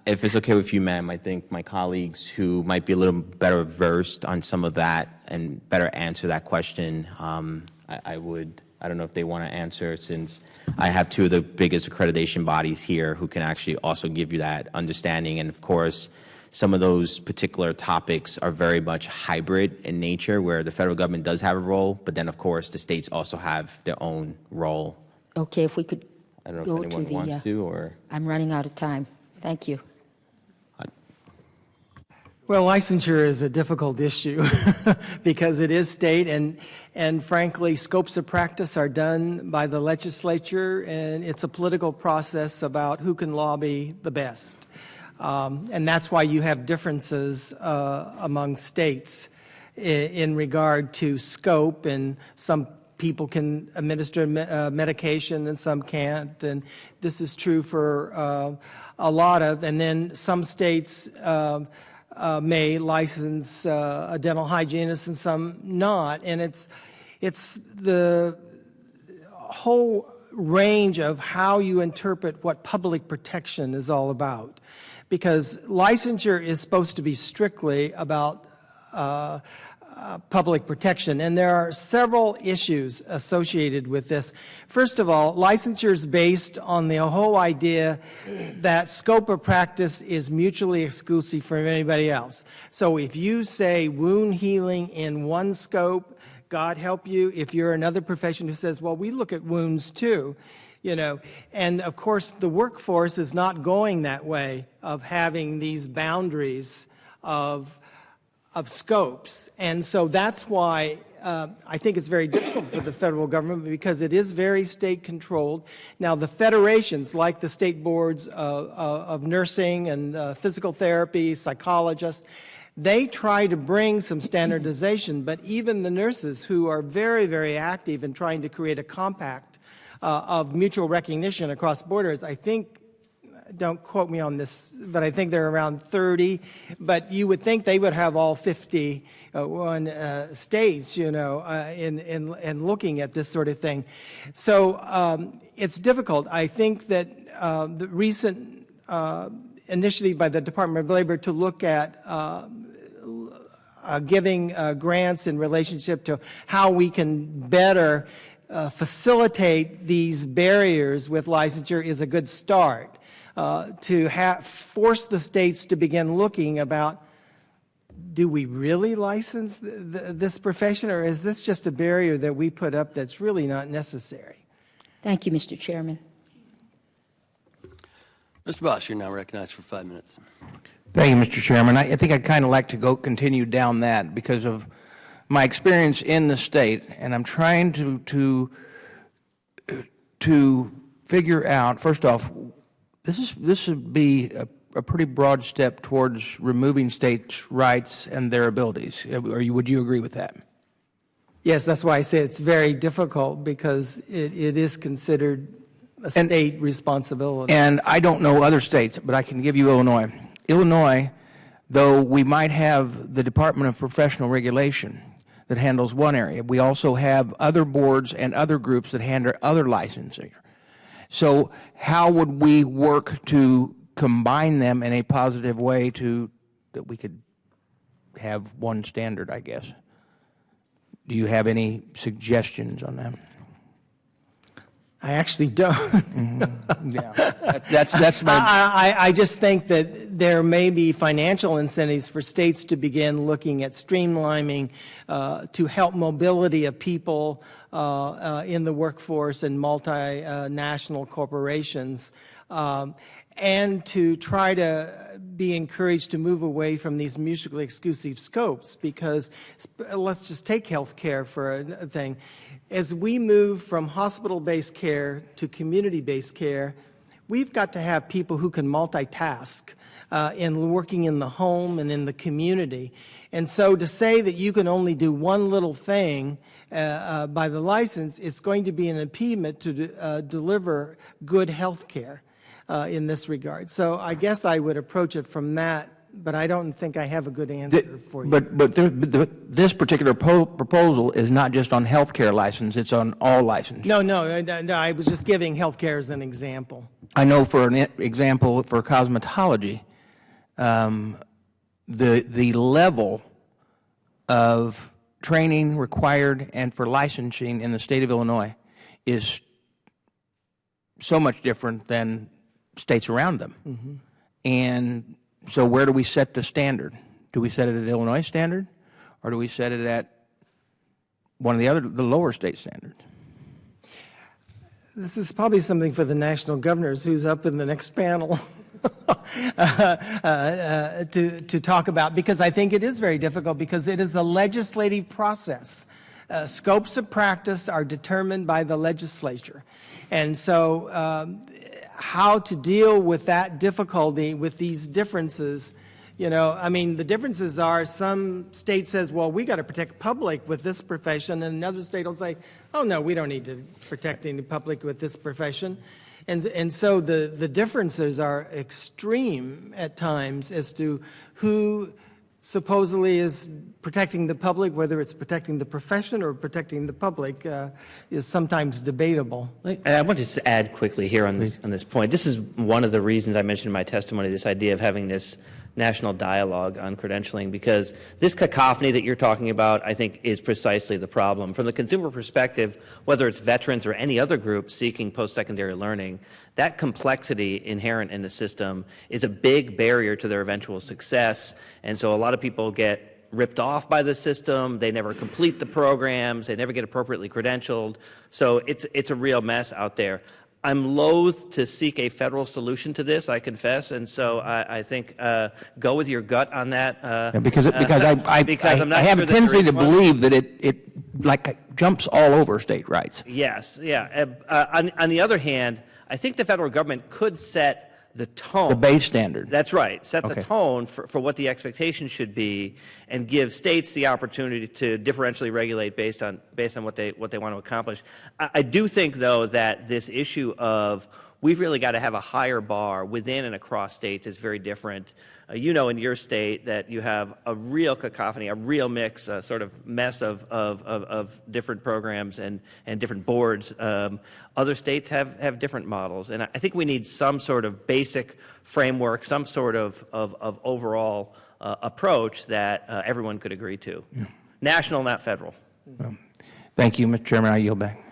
if it's okay with you, ma'am, I think my colleagues who might be a little better versed on some of that and better answer that question, I would I don't know if they want to answer, since I have two of the biggest accreditation bodies here who can actually also give you that understanding. And of course, some of those particular topics are very much hybrid in nature, where the federal government does have a role, but then of course the states also have their own role. Okay, if we could I don't know go if to anyone the... wants to, or... I'm running out of time. Thank you. Well, licensure is a difficult issue because it is state, and frankly, scopes of practice are done by the legislature, and it's a political process about who can lobby the best. And that's why you have differences among states in regard to scope, and some people can administer medication and some can't, and this is true for a lot of, and then some states may license a dental hygienist and some not, and it's the whole range of how you interpret what public protection is all about, because licensure is supposed to be strictly about public protection, and there are several issues associated with this. First of all, licensure is based on the whole idea that scope of practice is mutually exclusive from anybody else. So if you say wound healing in one scope, God help you if you're another profession who says, well, we look at wounds too. You know, and of course the workforce is not going that way, of having these boundaries of scopes. And so that's why I think it's very difficult for the federal government, because it is very state controlled. Now the federations, like the state boards of nursing and physical therapy, psychologists, they try to bring some standardization, but even the nurses, who are very, very active in trying to create a compact of mutual recognition across borders, I think, don't quote me on this, but I think they're around 30. But you would think they would have all 51 states, you know, in looking at this sort of thing. So it's difficult. I think that the recent initiative by the Department of Labor to look at giving grants in relationship to how we can better facilitate these barriers with licensure is a good start. To force the states to begin looking about, do we really license this profession, or is this just a barrier that we put up that's really not necessary? Thank you, Mr. Chairman. Mr. Bosch, you're now recognized for 5 minutes. Thank you, Mr. Chairman. I think I'd kind of like to continue down that because of my experience in the state, and I'm trying to figure out, first off, this would be a pretty broad step towards removing states' rights and their abilities. Would you agree with that? Yes, that's why I say it's very difficult, because it is considered a state responsibility. And I don't know other states, but I can give you Illinois. Illinois, though we might have the Department of Professional Regulation that handles one area, we also have other boards and other groups that handle other licensing. So how would we work to combine them in a positive way that we could have one standard, I guess? Do you have any suggestions on that? I actually don't. Yeah, that's my... I just think that there may be financial incentives for states to begin looking at streamlining to help mobility of people in the workforce and multinational corporations, and to try to be encouraged to move away from these mutually exclusive scopes, because let's just take health care for a thing. As we move from hospital-based care to community-based care, we've got to have people who can multitask in working in the home and in the community. And so to say that you can only do one little thing by the license, it's going to be an impediment to deliver good health care in this regard. So I guess I would approach it from that, but I don't think I have a good answer for you. But this particular proposal is not just on health care license, it's on all license. No, I was just giving health care as an example. I know, for an example, for cosmetology, the level of training required and for licensing in the state of Illinois is so much different than states around them. And so where do we set the standard? Do we set it at Illinois standard, or do we set it at one of the lower state standards? This is probably something for the national governors who's up in the next panel to talk about, because I think it is very difficult, because it is a legislative process. Scopes of practice are determined by the legislature. And so how to deal with that difficulty, with these differences, you know, I mean, the differences are some state says, well, we got to protect public with this profession, and another state will say, oh, no, we don't need to protect any public with this profession. And so the differences are extreme at times as to who supposedly is protecting the public, whether it's protecting the profession or protecting the public, is sometimes debatable. I want to just add quickly here on this point. This is one of the reasons I mentioned in my testimony, this idea of having this national dialogue on credentialing, because this cacophony that you're talking about, I think, is precisely the problem. From the consumer perspective, whether it's veterans or any other group seeking post-secondary learning, that complexity inherent in the system is a big barrier to their eventual success. And so a lot of people get ripped off by the system. They never complete the programs. They never get appropriately credentialed. So it's a real mess out there. I'm loath to seek a federal solution to this, I confess, and so I think go with your gut on that. Because I have a tendency to believe that it like jumps all over state rights. Yes, yeah. On the other hand, I think the federal government could set the tone. The base standard. That's right. Set the tone for what the expectation should be, and give states the opportunity to differentially regulate based on what they want to accomplish. I do think, though, that this issue of we've really got to have a higher bar within and across states is very different. You know, in your state that you have a real cacophony, a real mix, a sort of mess of different programs and different boards. Other states have different models, and I think we need some sort of basic framework, some sort of overall approach that everyone could agree to. Yeah. National, not federal. Thank you, Mr. Chairman. I yield back.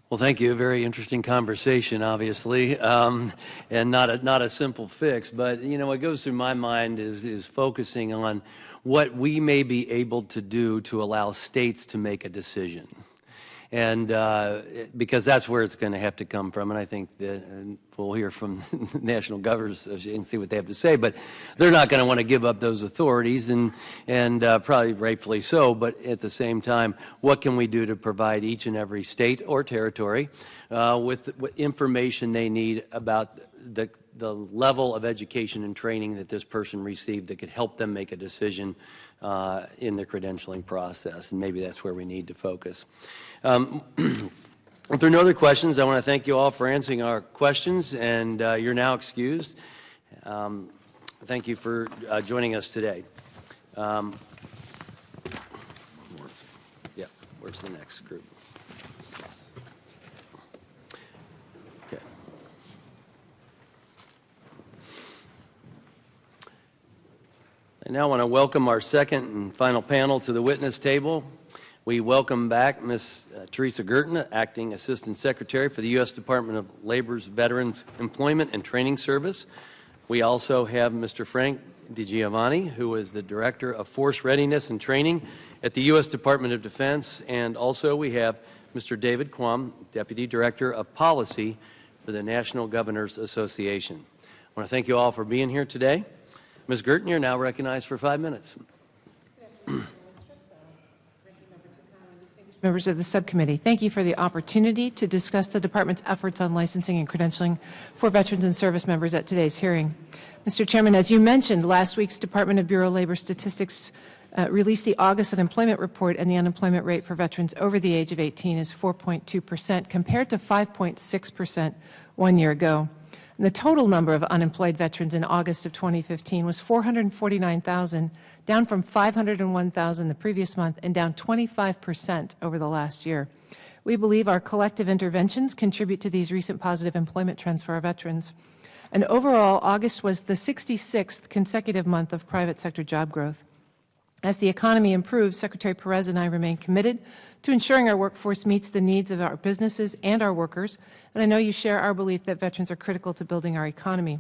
Well, thank you. A very interesting conversation, obviously, and not a simple fix. But you know, what goes through my mind is focusing on what we may be able to do to allow states to make a decision, and because that's where it's going to have to come from. And I think that we'll hear from national governors and see what they have to say. But they're not going to want to give up those authorities, and probably rightfully so. But at the same time, what can we do to provide each and every state or territory with information they need about the level of education and training that this person received that could help them make a decision in the credentialing process? And maybe that's where we need to focus. If there are no other questions, I want to thank you all for answering our questions, and you're now excused. Thank you for joining us today. Where's the next group? Okay. I now want to welcome our second and final panel to the witness table. We welcome back Ms. Teresa Gerton, Acting Assistant Secretary for the U.S. Department of Labor's Veterans Employment and Training Service. We also have Mr. Frank DiGiovanni, who is the Director of Force Readiness and Training at the U.S. Department of Defense. And also we have Mr. David Quam, Deputy Director of Policy for the National Governors Association. I want to thank you all for being here today. Ms. Gerton, you're now recognized for 5 minutes. Members of the subcommittee, thank you for the opportunity to discuss the department's efforts on licensing and credentialing for veterans and service members at today's hearing. Mr. Chairman, as you mentioned, last week's Department of Bureau of Labor Statistics released the August unemployment report, and the unemployment rate for veterans over the age of 18 is 4.2% compared to 5.6% 1 year ago. And the total number of unemployed veterans in August of 2015 was 449,000, down from 501,000 the previous month and down 25% over the last year. We believe our collective interventions contribute to these recent positive employment trends for our veterans. And overall, August was the 66th consecutive month of private sector job growth. As the economy improves, Secretary Perez and I remain committed to ensuring our workforce meets the needs of our businesses and our workers, and I know you share our belief that veterans are critical to building our economy.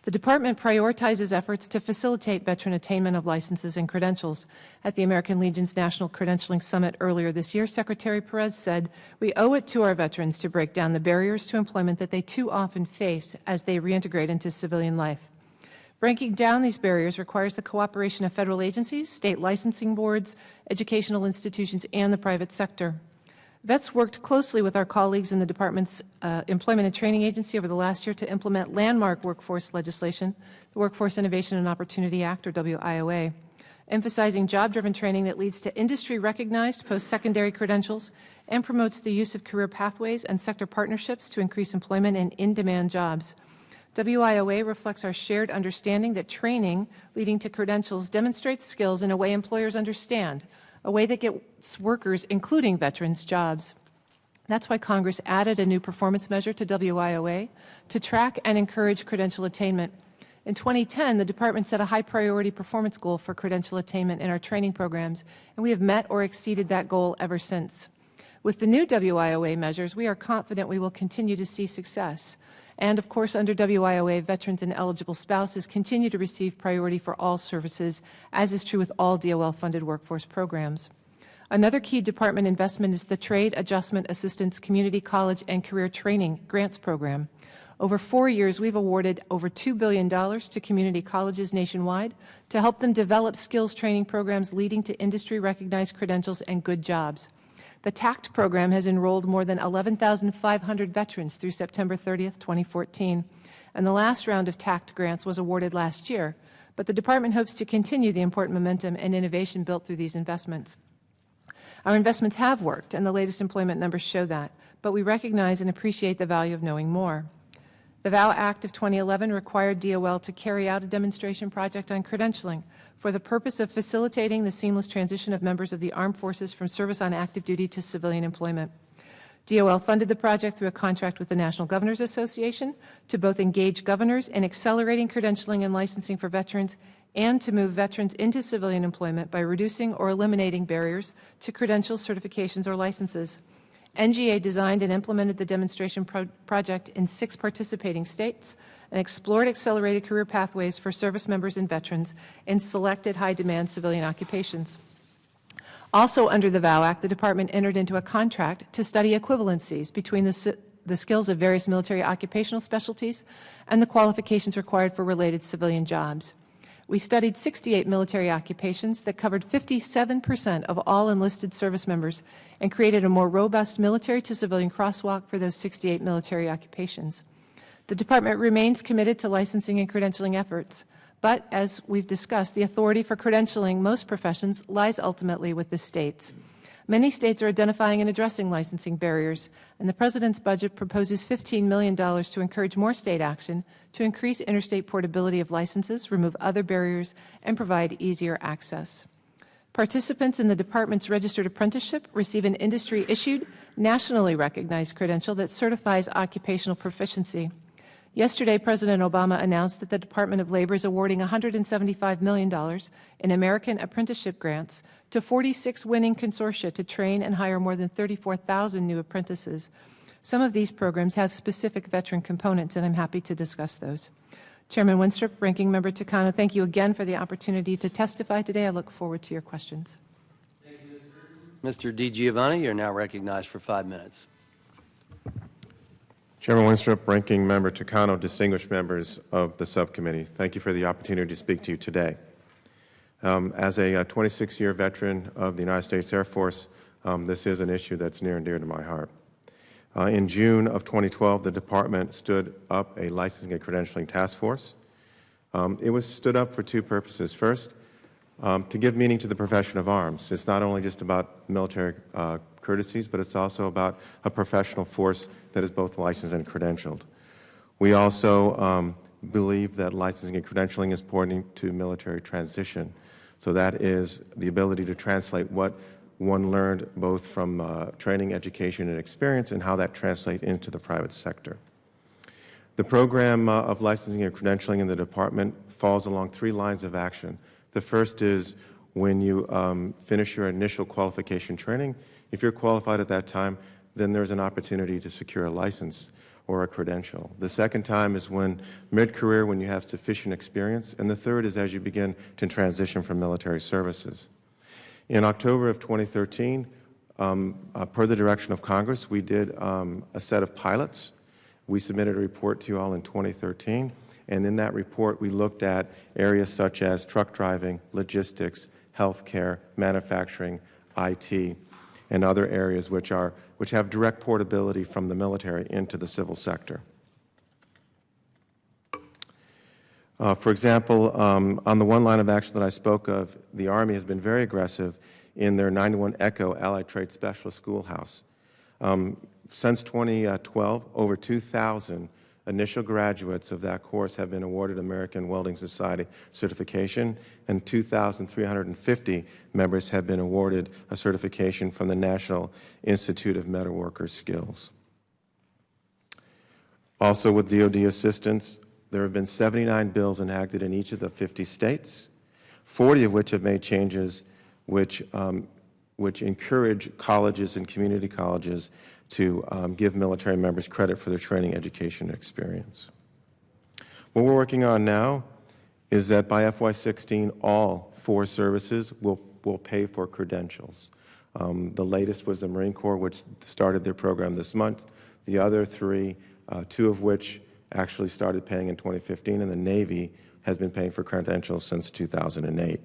The Department prioritizes efforts to facilitate veteran attainment of licenses and credentials. At the American Legion's National Credentialing Summit earlier this year, Secretary Perez said, "We owe it to our veterans to break down the barriers to employment that they too often face as they reintegrate into civilian life." Breaking down these barriers requires the cooperation of federal agencies, state licensing boards, educational institutions, and the private sector. Vets worked closely with our colleagues in the Department's Employment and Training Agency over the last year to implement landmark workforce legislation, the Workforce Innovation and Opportunity Act, or WIOA, emphasizing job-driven training that leads to industry-recognized post-secondary credentials and promotes the use of career pathways and sector partnerships to increase employment in in-demand jobs. WIOA reflects our shared understanding that training leading to credentials demonstrates skills in a way employers understand, a way that gets workers, including veterans, jobs. That's why Congress added a new performance measure to WIOA to track and encourage credential attainment. In 2010, the Department set a high-priority performance goal for credential attainment in our training programs, and we have met or exceeded that goal ever since. With the new WIOA measures, we are confident we will continue to see success. And, of course, under WIOA, veterans and eligible spouses continue to receive priority for all services, as is true with all DOL-funded workforce programs. Another key Department investment is the Trade Adjustment Assistance Community College and Career Training Grants Program. Over 4 years, we've awarded over $2 billion to community colleges nationwide to help them develop skills training programs leading to industry-recognized credentials and good jobs. The TACT program has enrolled more than 11,500 veterans through September 30th, 2014, and the last round of TACT grants was awarded last year, but the Department hopes to continue the important momentum and innovation built through these investments. Our investments have worked, and the latest employment numbers show that, but we recognize and appreciate the value of knowing more. The VOW Act of 2011 required DOL to carry out a demonstration project on credentialing for the purpose of facilitating the seamless transition of members of the armed forces from service on active duty to civilian employment. DOL funded the project through a contract with the National Governors Association to both engage governors in accelerating credentialing and licensing for veterans and to move veterans into civilian employment by reducing or eliminating barriers to credentials, certifications, or licenses. NGA designed and implemented the demonstration project in 6 participating states and explored accelerated career pathways for service members and veterans in selected high-demand civilian occupations. Also under the VOW Act, the Department entered into a contract to study equivalencies between the skills of various military occupational specialties and the qualifications required for related civilian jobs. We studied 68 military occupations that covered 57% of all enlisted service members and created a more robust military to civilian crosswalk for those 68 military occupations. The Department remains committed to licensing and credentialing efforts, but as we've discussed, the authority for credentialing most professions lies ultimately with the states. Many states are identifying and addressing licensing barriers, and the President's budget proposes $15 million to encourage more state action to increase interstate portability of licenses, remove other barriers, and provide easier access. Participants in the Department's registered apprenticeship receive an industry-issued, nationally recognized credential that certifies occupational proficiency. Yesterday, President Obama announced that the Department of Labor is awarding $175 million in American apprenticeship grants to 46 winning consortia to train and hire more than 34,000 new apprentices. Some of these programs have specific veteran components, and I'm happy to discuss those. Chairman Winstrup, Ranking Member Takano, thank you again for the opportunity to testify today. I look forward to your questions. Thank you, Mr. DiGiovanni, you're now recognized for 5 minutes. Chairman Winstrup, Ranking Member Takano, distinguished members of the subcommittee, thank you for the opportunity to speak to you today. As a 26-year veteran of the United States Air Force, this is an issue that's near and dear to my heart. In June of 2012, the Department stood up a licensing and credentialing task force. It was stood up for 2 purposes. First, to give meaning to the profession of arms. It's not only just about military courtesies, but it's also about a professional force that is both licensed and credentialed. We also believe that licensing and credentialing is important to military transition. So that is the ability to translate what one learned both from training, education, and experience and how that translates into the private sector. The program of licensing and credentialing in the Department falls along 3 lines of action. The first is when you finish your initial qualification training. If you're qualified at that time, then there's an opportunity to secure a license or a credential. The second time is when mid-career, when you have sufficient experience, and the third is as you begin to transition from military services. In October of 2013, per the direction of Congress, we did a set of pilots. We submitted a report to you all in 2013, and in that report we looked at areas such as truck driving, logistics, healthcare, manufacturing, IT, and other areas which have direct portability from the military into the civil sector. For example, on the one line of action that I spoke of, the Army has been very aggressive in their 91 Echo Allied Trade Specialist Schoolhouse. Since 2012, over 2,000 initial graduates of that course have been awarded American Welding Society certification, and 2,350 members have been awarded a certification from the National Institute of Metalworkers Skills. Also, with DoD assistance, there have been 79 bills enacted in each of the 50 states, 40 of which have made changes which encourage colleges and community colleges to give military members credit for their training, education, and experience. What we're working on now is that by FY16, all 4 services will pay for credentials. The latest was the Marine Corps, which started their program this month. The other 3, 2 of which actually started paying in 2015, and the Navy has been paying for credentials since 2008.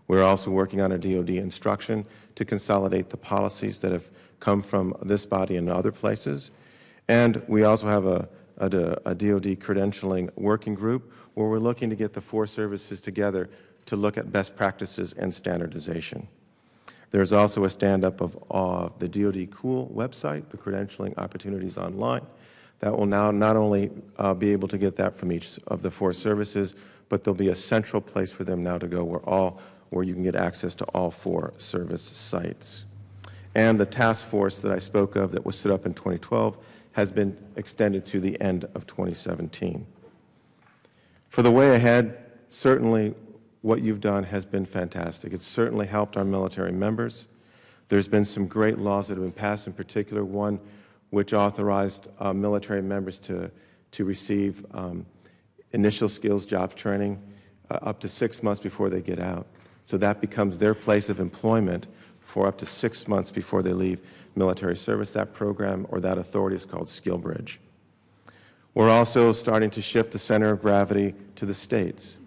We're also working on a DoD instruction to consolidate the policies that have come from this body and other places. And we also have a DoD credentialing working group where we're looking to get the 4 services together to look at best practices and standardization. There's also a stand-up of the DoD Cool website, the Credentialing Opportunities Online, that will now not only be able to get that from each of the 4 services, but there'll be a central place for them now to go where you can get access to all 4 service sites. And the task force that I spoke of that was set up in 2012 has been extended through the end of 2017. For the way ahead, certainly what you've done has been fantastic. It's certainly helped our military members. There's been some great laws that have been passed, in particular one which authorized military members to receive initial skills jobs training up to 6 months before they get out. So that becomes their place of employment for up to 6 months before they leave military service. That program or that authority is called SkillBridge. We're also starting to shift the center of gravity to the states.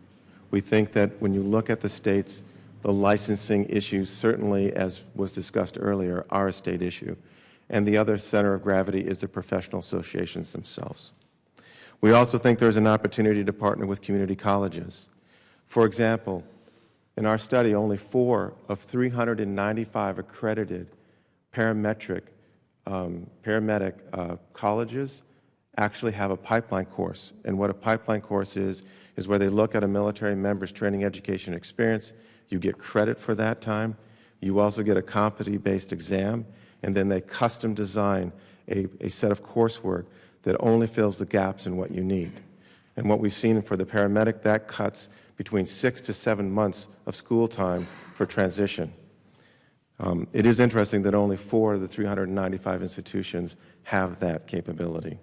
We think that when you look at the states, the licensing issues, certainly as was discussed earlier, are a state issue. And the other center of gravity is the professional associations themselves. We also think there's an opportunity to partner with community colleges. For example, in our study, only 4 of 395 accredited paramedic colleges actually have a pipeline course. And what a pipeline course is where they look at a military member's training, education, experience. You get credit for that time. You also get a competency-based exam, and then they custom design a set of coursework that only fills the gaps in what you need. And what we've seen for the paramedic, that cuts between 6 to 7 months of school time for transition. It is interesting that only 4 of the 395 institutions have that capability.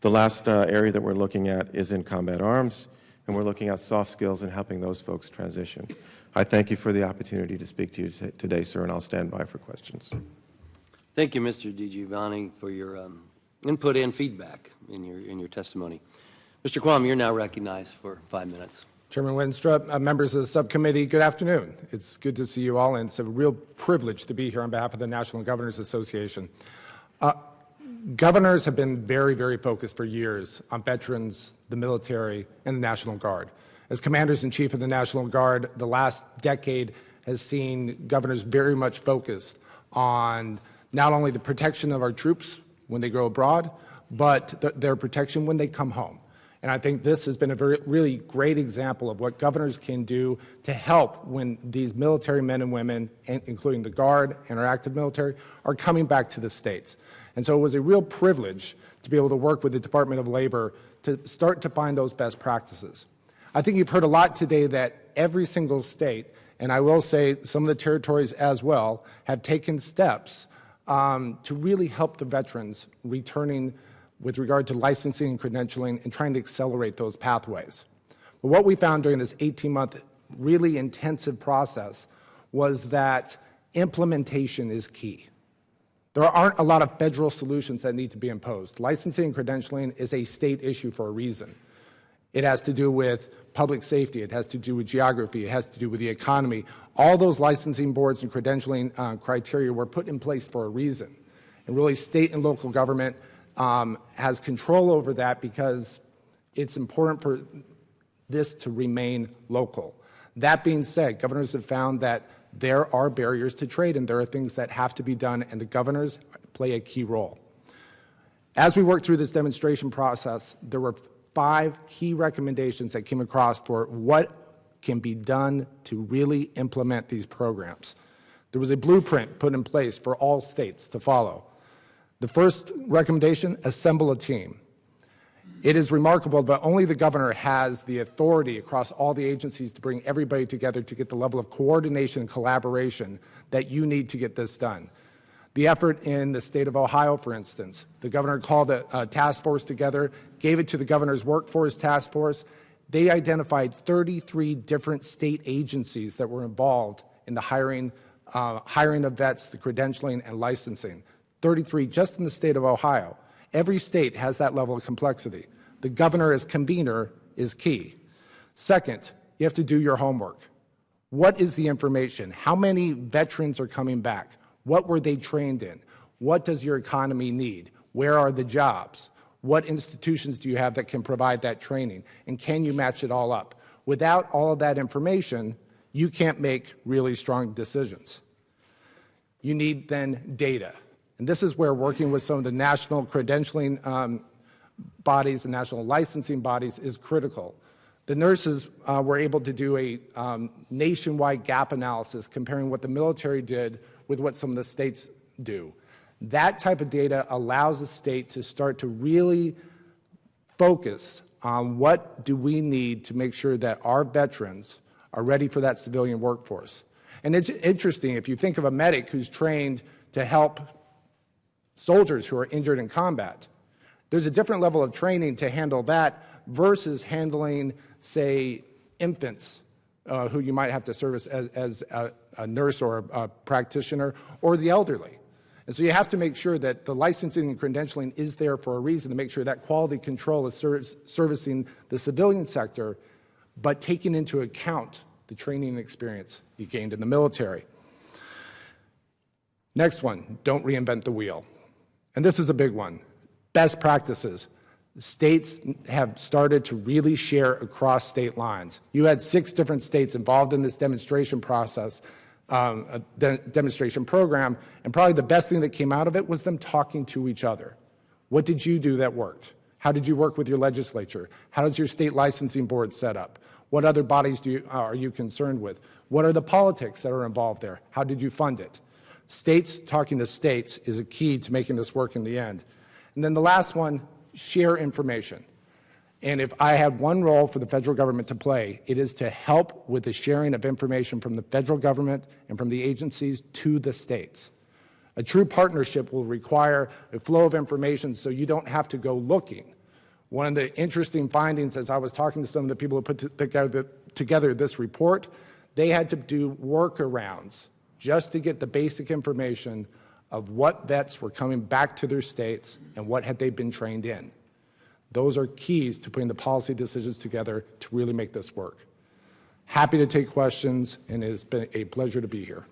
The last area that we're looking at is in combat arms, and we're looking at soft skills and helping those folks transition. I thank you for the opportunity to speak to you today, sir, and I'll stand by for questions. Thank you, Mr. DiGiovanni, for your input and feedback in your testimony. Mr. Quam, you're now recognized for 5 minutes. Chairman Winstrup, members of the subcommittee, good afternoon. It's good to see you all, and it's a real privilege to be here on behalf of the National Governors Association. Governors have been very, very focused for years on veterans, the military, and the National Guard. As Commanders-in-Chief of the National Guard, the last decade has seen governors very much focused on not only the protection of our troops when they go abroad, but their protection when they come home. And I think this has been a really great example of what governors can do to help when these military men and women, including the Guard and our active military, are coming back to the states. And so it was a real privilege to be able to work with the Department of Labor to start to find those best practices. I think you've heard a lot today that every single state And I will say some of the territories as well have taken steps to really help the veterans returning with regard to licensing and credentialing and trying to accelerate those pathways. But what we found during this 18-month really intensive process was that implementation is key. There aren't a lot of federal solutions that need to be imposed. Licensing and credentialing is a state issue for a reason. It has to do with public safety. It has to do with geography. It has to do with the economy. All those licensing boards and credentialing criteria were put in place for a reason. And really, state and local government has control over that because it's important for this to remain local. That being said, governors have found that there are barriers to trade and there are things that have to be done, and the governors play a key role. As we worked through this demonstration process, there were 5 key recommendations that came across for what can be done to really implement these programs. There was a blueprint put in place for all states to follow. The first recommendation, assemble a team. It is remarkable, but only the governor has the authority across all the agencies to bring everybody together to get the level of coordination and collaboration that you need to get this done. The effort in the state of Ohio, for instance, the governor called a task force together, gave it to the governor's workforce task force. They identified 33 different state agencies that were involved in the hiring of vets, the credentialing, and licensing. 33 just in the state of Ohio. Every state has that level of complexity. The governor as convener is key. Second, you have to do your homework. What is the information? How many veterans are coming back? What were they trained in? What does your economy need? Where are the jobs? What institutions do you have that can provide that training? And can you match it all up? Without all of that information, you can't make really strong decisions. You need then data. And this is where working with some of the national credentialing bodies and national licensing bodies is critical. The nurses were able to do a nationwide gap analysis comparing what the military did with what some of the states do. That type of data allows the state to start to really focus on what do we need to make sure that our veterans are ready for that civilian workforce. And it's interesting, if you think of a medic who's trained to help soldiers who are injured in combat, there's a different level of training to handle that versus handling, say, infants who you might have to service as a nurse or a practitioner, or the elderly. And so you have to make sure that the licensing and credentialing is there for a reason, to make sure that quality control is servicing the civilian sector, but taking into account the training and experience you gained in the military. Next one, don't reinvent the wheel. And this is a big one. Best practices. States have started to really share across state lines. You had 6 different states involved in this demonstration process, demonstration program, and probably the best thing that came out of it was them talking to each other. What did you do that worked? How did you work with your legislature? How does your state licensing board set up? What other bodies are you concerned with? What are the politics that are involved there? How did you fund it? States talking to states is a key to making this work in the end. And then the last one, share information. And if I had one role for the federal government to play, it is to help with the sharing of information from the federal government and from the agencies to the states. A true partnership will require a flow of information so you don't have to go looking. One of the interesting findings as I was talking to some of the people who put together this report, they had to do workarounds just to get the basic information of what vets were coming back to their states and what had they been trained in. Those are keys to putting the policy decisions together to really make this work. Happy to take questions, and it has been a pleasure to be here.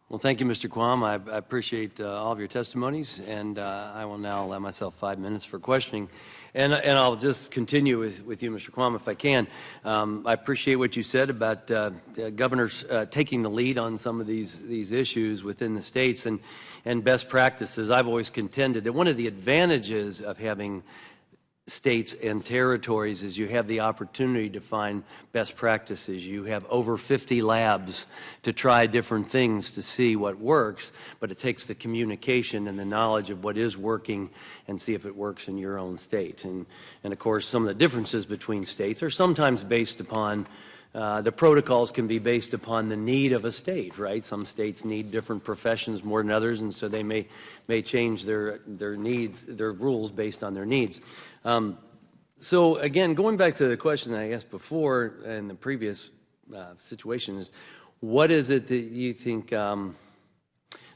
Well, thank you, Mr. Quam. I appreciate all of your testimonies, and I will now allow myself 5 minutes for questioning. And I'll just continue with you, Mr. Quam, if I can. I appreciate what you said about governors taking the lead on some of these issues within the states and best practices. I've always contended that one of the advantages of having states and territories is you have the opportunity to find best practices. You have over 50 labs to try different things to see what works, but it takes the communication and the knowledge of what is working and see if it works in your own state. And of course, some of the differences between states are sometimes based upon the protocols can be based upon the need of a state, right? Some states need different professions more than others, and so they may change their needs, their rules based on their needs. So again, going back to the question that I asked before in the previous situation is, what is it that you think that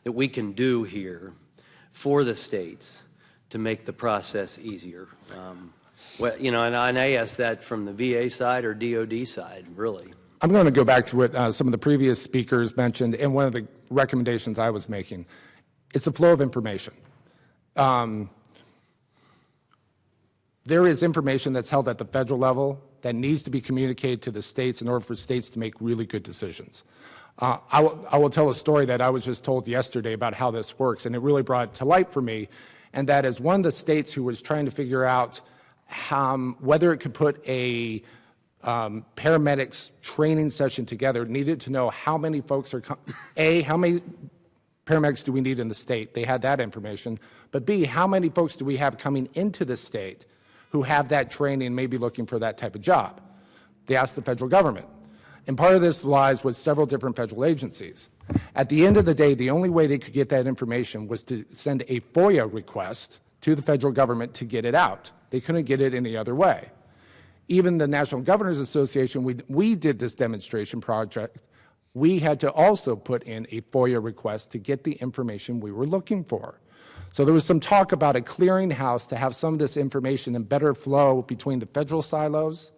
we can do here for the states to make the process easier? Well, you know, and I ask that from the VA side or DOD side, really. I'm going to go back to what some of the previous speakers mentioned, and one of the recommendations I was making. It's the flow of information. There is information that's held at the federal level that needs to be communicated to the states in order for states to make really good decisions. I will tell a story that I was just told yesterday about how this works, and it really brought it to light for me, and that is one of the states who was trying to figure out whether it could put a paramedics training session together needed to know how many folks are, how many paramedics do we need in the state? They had that information. But B, how many folks do we have coming into the state who have that training and may be looking for that type of job? They asked the federal government. And part of this lies with several different federal agencies. At the end of the day, the only way they could get that information was to send a FOIA request to the federal government to get it out. They couldn't get it any other way. Even the National Governors Association, we did this demonstration project. We had to also put in a FOIA request to get the information we were looking for. So there was some talk about a clearinghouse to have some of this information and better flow between the federal silos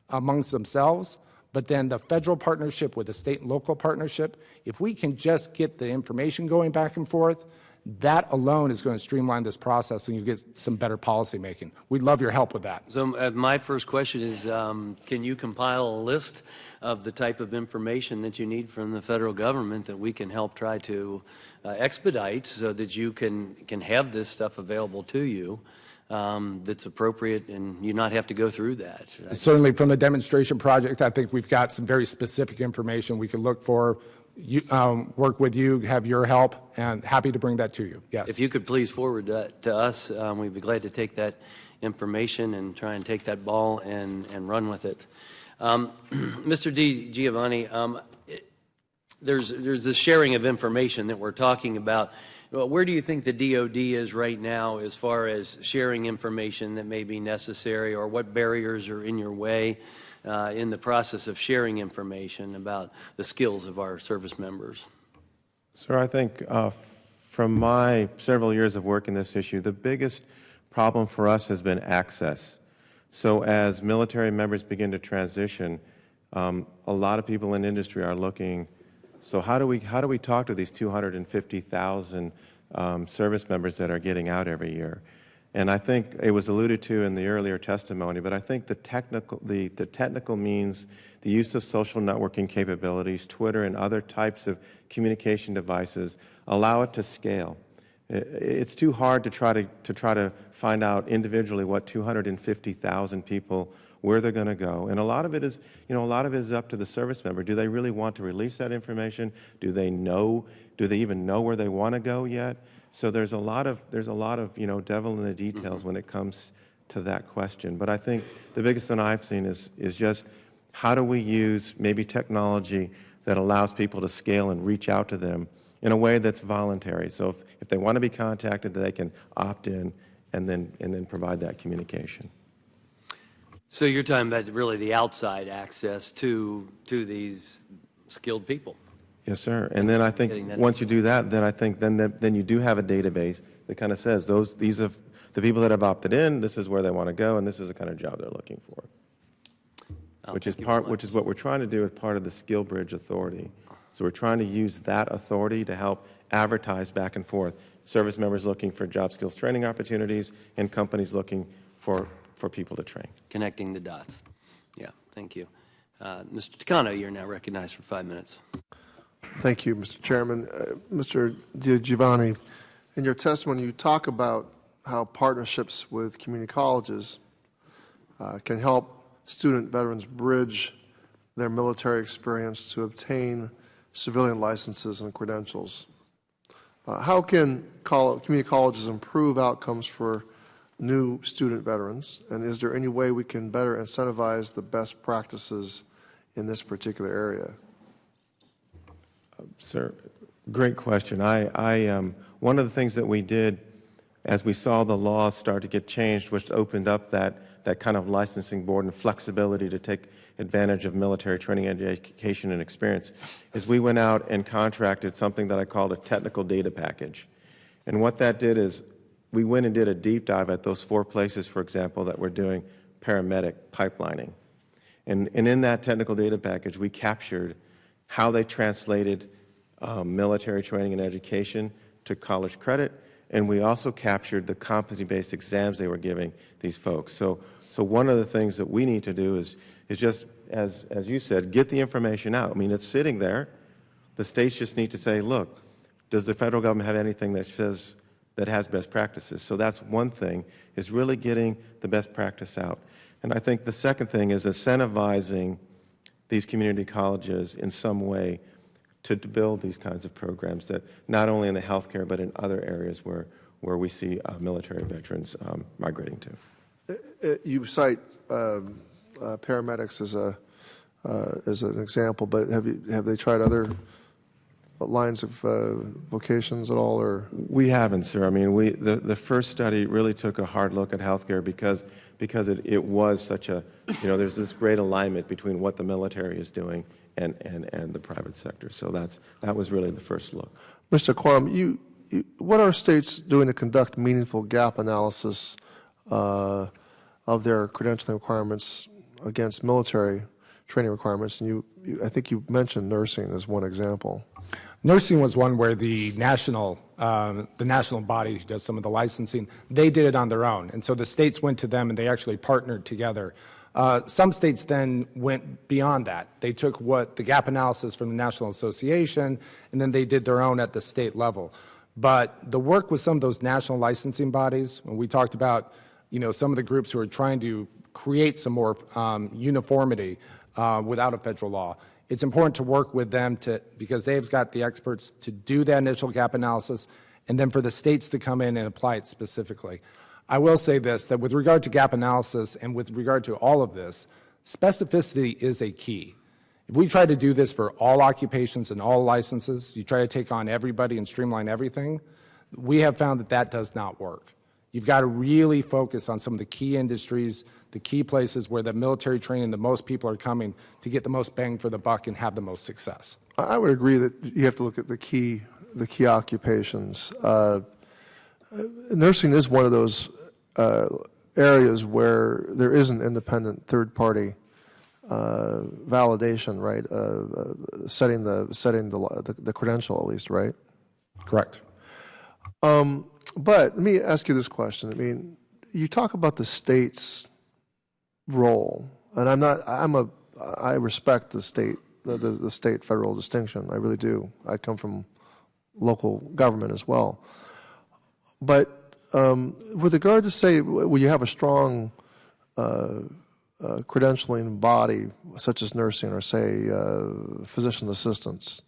amongst themselves, but then the federal partnership with the state and local partnership. If we can just get the information going back and forth, that alone is going to streamline this process and you get some better policy making. We'd love your help with that. So my first question is, can you compile a list of the type of information that you need from the federal government that we can help try to expedite so that you can have this stuff available to you that's appropriate and you not have to go through that? Certainly from the demonstration project, I think we've got some very specific information we can look for. Work with you, have your help, and happy to bring that to you. Yes. If you could please forward that to us, we'd be glad to take that information and try and take that ball and run with it. Mr. Giovanni, there's this sharing of information that we're talking about. Where do you think the DOD is right now as far as sharing information that may be necessary, or what barriers are in your way in the process of sharing information about the skills of our service members? Sir, I think from my several years of work in this issue, the biggest problem for us has been access. So as military members begin to transition, a lot of people in industry are looking, so how do we talk to these 250,000 service members that are getting out every year? And I think it was alluded to in the earlier testimony, but I think the technical means, the use of social networking capabilities, Twitter and other types of communication devices allow it to scale. It's too hard to try to find out individually what 250,000 people, where they're going to go. And a lot of it is, up to the service member. Do they really want to release that information? Do they even know where they want to go yet? So there's a lot of devil in the details when it comes to that question. But I think the biggest thing I've seen is just how do we use maybe technology that allows people to scale and reach out to them in a way that's voluntary. So if they want to be contacted, they can opt in and then provide that communication. So you're talking about really the outside access to these skilled people. Yes, sir. And then I think once you do that, then I think then you do have a database that kind of says these are the people that have opted in. This is where they want to go, and this is the kind of job they're looking for. Which is what we're trying to do as part of the Skill Bridge Authority. So we're trying to use that authority to help advertise back and forth. Service members looking for job skills training opportunities, and companies looking for people to train. Connecting the dots. Yeah. Thank you, Mr. Takano. You're now recognized for 5 minutes. Thank you, Mr. Chairman. Mr. Giovanni, in your testimony, you talk about how partnerships with community colleges can help student veterans bridge their military experience to obtain civilian licenses and credentials. How can community colleges improve outcomes for new student veterans, and is there any way we can better incentivize the best practices in this particular area? Sir, great question. One of the things that we did as we saw the law start to get changed, which opened up that kind of licensing board and flexibility to take advantage of military training, education, and experience, is we went out and contracted something that I called a technical data package. And what that did is we went and did a deep dive at those 4 places, for example, that we're doing paramedic pipelining. And in that technical data package, we captured how they translated military training and education to college credit, and we also captured the competency-based exams they were giving these folks. So one of the things that we need to do is just, as you said, get the information out. I mean, it's sitting there. The states just need to say, look, does the federal government have anything that says that has best practices? So that's one thing, is really getting the best practice out. And I think the second thing is incentivizing these community colleges in some way to build these kinds of programs, that not only in the healthcare but in other areas where we see military veterans migrating to. You cite paramedics as an example, but have they tried other lines of vocations at all, or? We haven't, sir. I mean, the first study really took a hard look at healthcare because it was such a, there's this great alignment between what the military is doing and the private sector. So that was really the first look. Mr. Quam, what are states doing to conduct meaningful gap analysis of their credentialing requirements against military training requirements? And I think you mentioned nursing as one example. Nursing was one where the national body who does some of the licensing, they did it on their own. And so the states went to them and they actually partnered together. Some states then went beyond that. They took the gap analysis from the National Association, and then they did their own at the state level. But the work with some of those national licensing bodies, when we talked about, some of the groups who are trying to create some more uniformity without a federal law, it's important to work with them because they've got the experts to do that initial gap analysis, and then for the states to come in and apply it specifically. I will say this, that with regard to gap analysis and with regard to all of this, specificity is a key. If we try to do this for all occupations and all licenses, you try to take on everybody and streamline everything, we have found that does not work. You've got to really focus on some of the key industries, the key places where the military training, the most people are coming to get the most bang for the buck and have the most success. I would agree that you have to look at the key occupations. Nursing is one of those areas where there is an independent third-party validation, right? Setting the credential, at least, right? Correct. But let me ask you this question. I mean, you talk about the state's role, and I respect the state federal distinction. I really do. I come from local government as well. But with regard to, say, when you have a strong credentialing body, such as nursing or, say, physician assistants,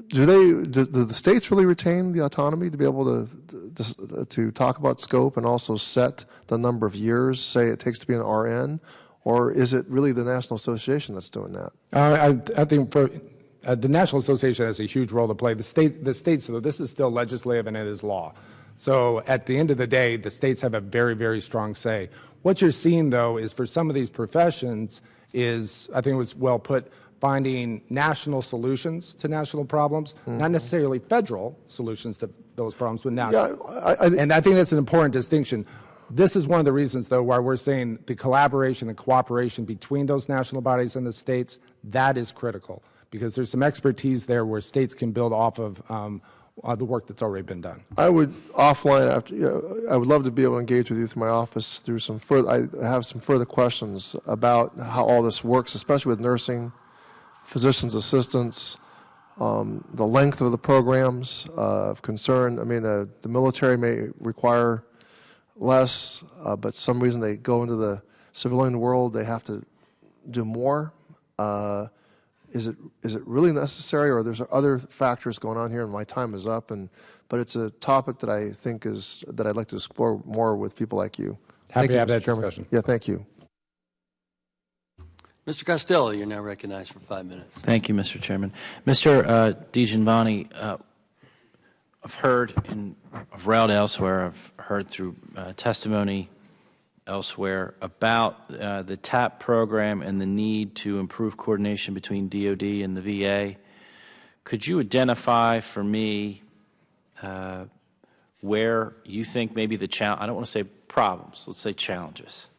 do the states really retain the autonomy to be able to talk about scope and also set the number of years, say, it takes to be an RN, or is it really the National Association that's doing that? I think the National Association has a huge role to play. The states, though, this is still legislative and it is law. So at the end of the day, the states have a very, very strong say. What you're seeing, though, is for some of these professions is, I think it was well put, finding national solutions to national problems, not necessarily federal solutions to those problems, but national. And I think that's an important distinction. This is one of the reasons, though, why we're saying the collaboration and cooperation between those national bodies and the states, that is critical, because there's some expertise there where states can build off of the work that's already been done. I would offline I would love to be able to engage with you through my office through some further. I have some further questions about how all this works, especially with nursing, physician's assistants, the length of the programs of concern. I mean, the military may require less, but some reason they go into the civilian world, they have to do more. Is it really necessary, or there's other factors going on here? And my time is up, but it's a topic that I think that I'd like to explore more with people like you. Happy to have Mr. that Chairman. discussion. Yeah, thank you. Mr. Costello, you're now recognized for 5 minutes. Thank you, Mr. Chairman. Mr. DiGiovanni, I've read elsewhere, I've heard through testimony elsewhere about the TAP program and the need to improve coordination between DOD and the VA. Could you identify for me where you think maybe the challenge, I don't want to say problems, let's say challenges,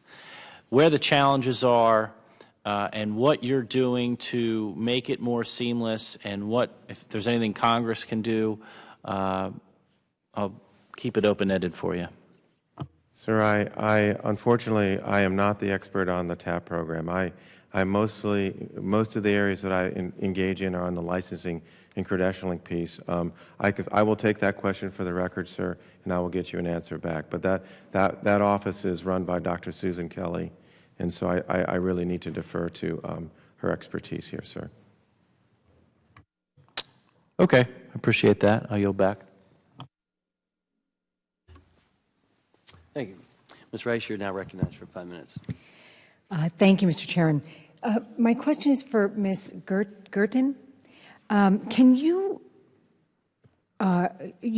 where the challenges are and what you're doing to make it more seamless, and what, if there's anything Congress can do, I'll keep it open-ended for you. Sir, unfortunately, I am not the expert on the TAP program. Most of the areas that I engage in are on the licensing and credentialing piece. I will take that question for the record, sir, and I will get you an answer back. But that office is run by Dr. Susan Kelly, and so I really need to defer to her expertise here, sir. Okay, I appreciate that. I'll yield back. Thank you. Ms. Rice, you're now recognized for 5 minutes. Thank you, Mr. Chairman. My question is for Ms. Gerten. Can you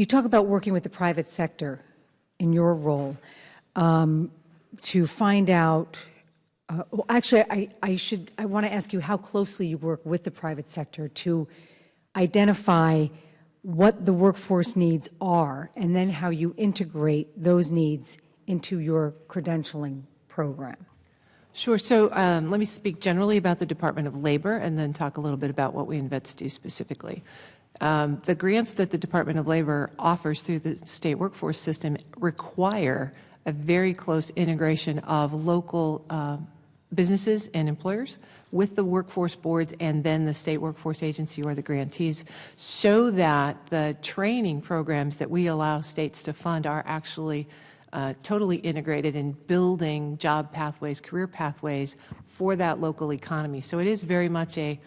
talk about working with the private sector in your role to find out, well, actually, I want to ask you how closely you work with the private sector to identify what the workforce needs are, and then how you integrate those needs into your credentialing program. Sure. So let me speak generally about the Department of Labor and then talk a little bit about what we in VETS do specifically. The grants that the Department of Labor offers through the state workforce system require a very close integration of local businesses and employers with the workforce boards and then the state workforce agency or the grantees, so that the training programs that we allow states to fund are actually totally integrated in building job pathways, career pathways for that local economy. So it is very much a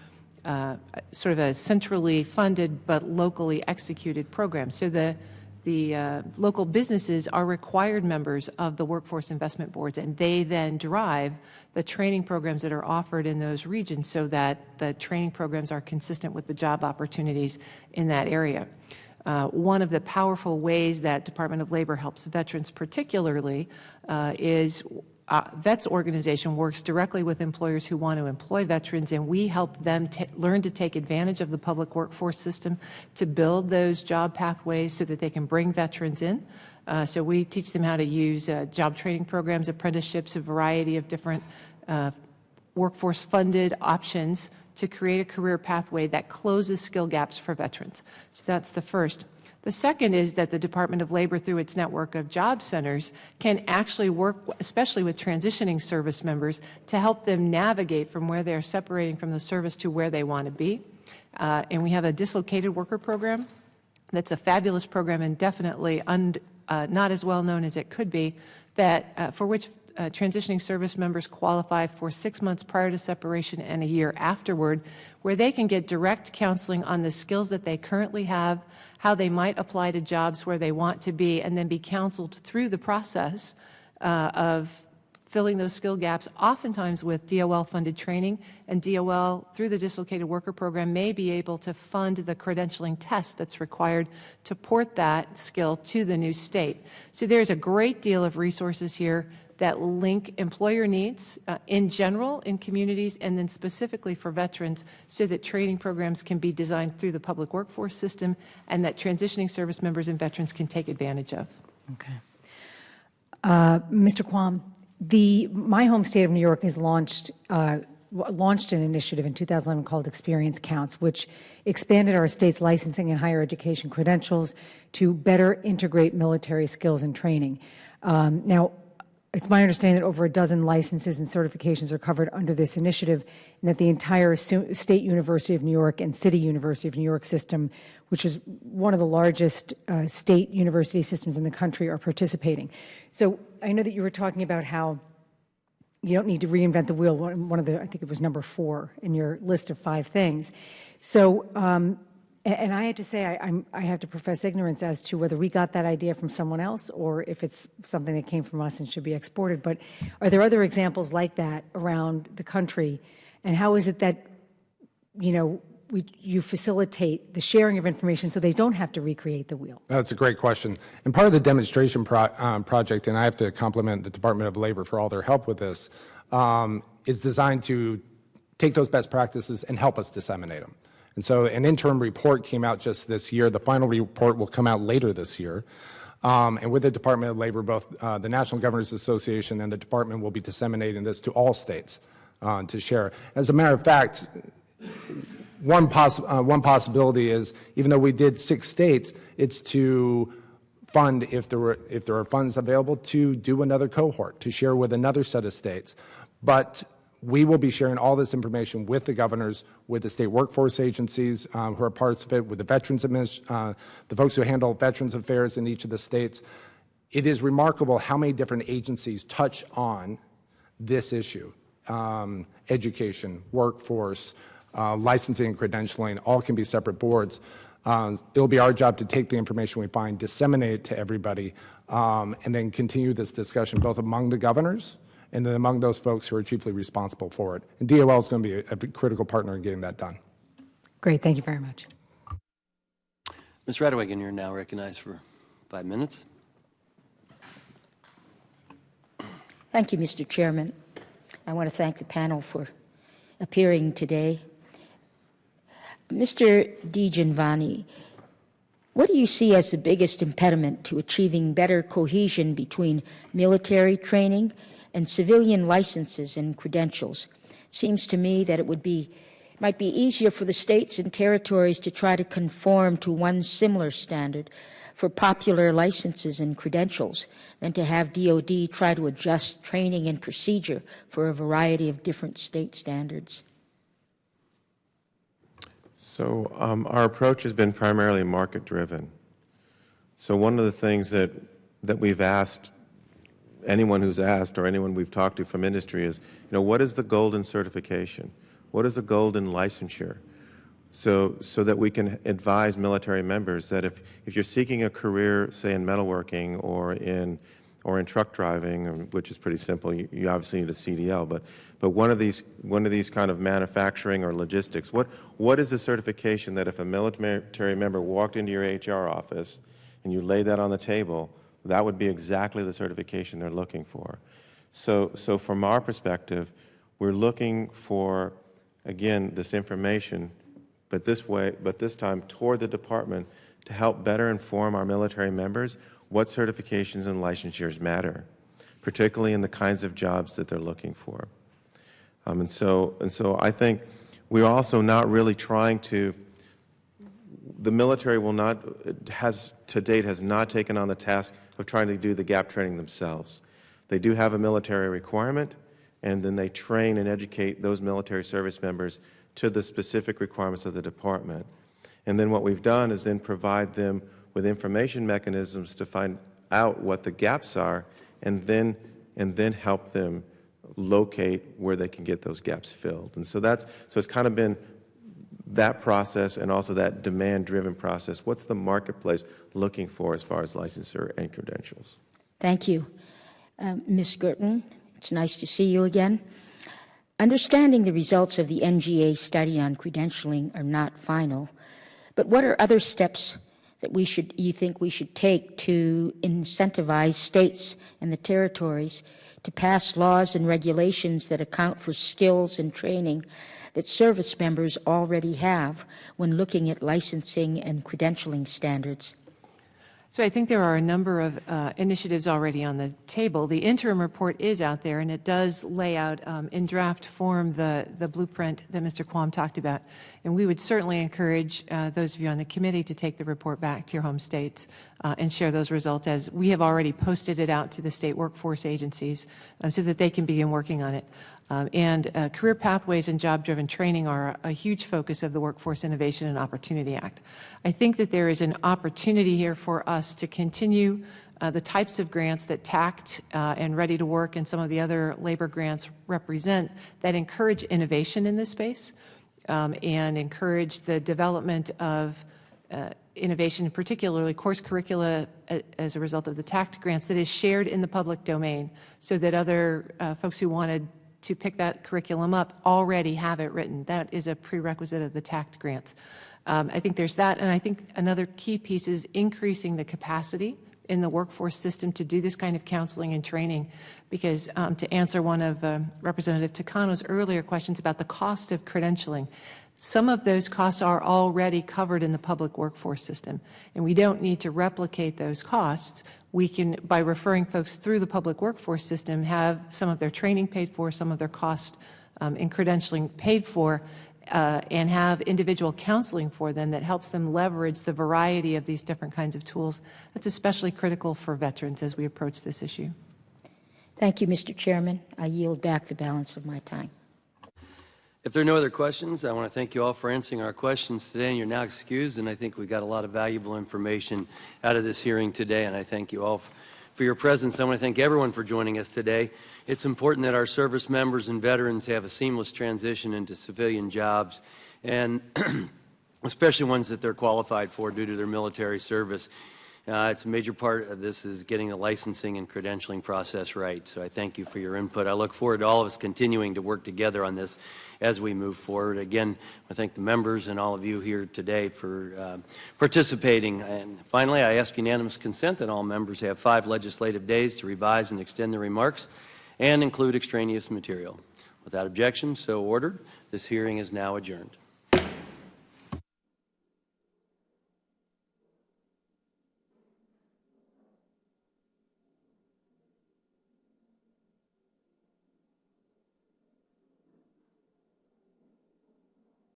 sort of a centrally funded but locally executed program. So the local businesses are required members of the workforce investment boards, and they then drive the training programs that are offered in those regions so that the training programs are consistent with the job opportunities in that area. One of the powerful ways that Department of Labor helps veterans particularly is VETS organization works directly with employers who want to employ veterans, and we help them learn to take advantage of the public workforce system to build those job pathways so that they can bring veterans in. So we teach them how to use job training programs, apprenticeships, a variety of different workforce-funded options to create a career pathway that closes skill gaps for veterans. So that's the first. The second is that the Department of Labor, through its network of job centers, can actually work, especially with transitioning service members, to help them navigate from where they're separating from the service to where they want to be. And we have a dislocated worker program that's a fabulous program and definitely not as well known as it could be, that for which transitioning service members qualify for 6 months prior to separation and a year afterward, where they can get direct counseling on the skills that they currently have, how they might apply to jobs where they want to be, and then be counseled through the process of filling those skill gaps, oftentimes with DOL-funded training, and DOL, through the Dislocated Worker Program, may be able to fund the credentialing test that's required to port that skill to the new state. So there's a great deal of resources here that link employer needs in general in communities, and then specifically for veterans, so that training programs can be designed through the public workforce system and that transitioning service members and veterans can take advantage of. Okay. Mr. Quam, my home state of New York has launched an initiative in 2011 called Experience Counts, which expanded our state's licensing and higher education credentials to better integrate military skills and training. Now, it's my understanding that over a dozen licenses and certifications are covered under this initiative, and that the entire State University of New York and City University of New York system, which is one of the largest state university systems in the country, are participating. So I know that you were talking about how you don't need to reinvent the wheel, one of the, I think it was number 4 in your list of 5 things. So, and I had to say, I have to profess ignorance as to whether we got that idea from someone else or if it's something that came from us and should be exported. But are there other examples like that around the country? And how is it that, you facilitate the sharing of information so they don't have to recreate the wheel? That's a great question. And part of the demonstration project, and I have to compliment the Department of Labor for all their help with this, is designed to take those best practices and help us disseminate them. And so an interim report came out just this year. The final report will come out later this year. And with the Department of Labor, both the National Governors Association and the department will be disseminating this to all states to share. As a matter of fact, one possibility is, even though we did 6 states, it's to fund, if there are funds available, to do another cohort, to share with another set of states. But we will be sharing all this information with the governors, with the state workforce agencies who are parts of it, with the the folks who handle veterans affairs in each of the states. It is remarkable how many different agencies touch on this issue. Education, workforce, licensing and credentialing, all can be separate boards. It'll be our job to take the information we find, disseminate it to everybody, and then continue this discussion both among the governors and then among those folks who are chiefly responsible for it. And DOL is going to be a critical partner in getting that done. Great, thank you very much. Ms. Radewagen, you're now recognized for 5 minutes. Thank you, Mr. Chairman. I want to thank the panel for appearing today. Mr. DiGiovanni, what do you see as the biggest impediment to achieving better cohesion between military training and civilian licenses and credentials? It seems to me that it might be easier for the states and territories to try to conform to one similar standard for popular licenses and credentials than to have DoD try to adjust training and procedure for a variety of different state standards. So our approach has been primarily market-driven. So one of the things that we've asked anyone who's asked or anyone we've talked to from industry is, what is the golden certification? What is the golden licensure? So that we can advise military members that if you're seeking a career, say in metalworking or in truck driving, which is pretty simple, you obviously need a CDL, but one of these kind of manufacturing or logistics, what is the certification that if a military member walked into your HR office and you laid that on the table, that would be exactly the certification they're looking for. So from our perspective, we're looking for, again, this information, but this time toward the department to help better inform our military members what certifications and licensures matter, particularly in the kinds of jobs that they're looking for. And so I think we're also not really trying to, the military to date has not taken on the task of trying to do the gap training themselves. They do have a military requirement, and then they train and educate those military service members to the specific requirements of the department. And then what we've done is then provide them with information mechanisms to find out what the gaps are, and then help them locate where they can get those gaps filled. And so it's kind of been that process and also that demand-driven process. What's the marketplace looking for as far as licensure and credentials? Thank you. Ms. Gerton, it's nice to see you again. Understanding the results of the NGA study on credentialing are not final, but what are other steps that you think we should take to incentivize states and the territories to pass laws and regulations that account for skills and training that service members already have when looking at licensing and credentialing standards? So I think there are a number of initiatives already on the table. The interim report is out there, and it does lay out in draft form the blueprint that Mr. Quam talked about. And we would certainly encourage those of you on the committee to take the report back to your home states and share those results, as we have already posted it out to the state workforce agencies so that they can begin working on it. And career pathways and job-driven training are a huge focus of the Workforce Innovation and Opportunity Act. I think that there is an opportunity here for us to continue the types of grants that TACT and Ready to Work and some of the other labor grants represent that encourage innovation in this space and encourage the development of innovation, particularly course curricula as a result of the TACT grants, that is shared in the public domain so that other folks who want to to pick that curriculum up already have it written. That is a prerequisite of the TACT grants. I think there's that, and I think another key piece is increasing the capacity in the workforce system to do this kind of counseling and training, because to answer one of Representative Takano's earlier questions about the cost of credentialing, some of those costs are already covered in the public workforce system, and we don't need to replicate those costs. We can, by referring folks through the public workforce system, have some of their training paid for, some of their cost in credentialing paid for, and have individual counseling for them that helps them leverage the variety of these different kinds of tools. That's especially critical for veterans as we approach this issue. Thank you, Mr. Chairman. I yield back the balance of my time. If there are no other questions, I want to thank you all for answering our questions today, and you're now excused, and I think we got a lot of valuable information out of this hearing today, and I thank you all for your presence. I want to thank everyone for joining us today. It's important that our service members and veterans have a seamless transition into civilian jobs, and especially ones that they're qualified for due to their military service. It's a major part of this is getting the licensing and credentialing process right. So I thank you for your input. I look forward to all of us continuing to work together on this as we move forward. Again, I thank the members and all of you here today for participating. And finally, I ask unanimous consent that all members have 5 legislative days to revise and extend their remarks and include extraneous material. Without objection, so ordered. This hearing is now adjourned.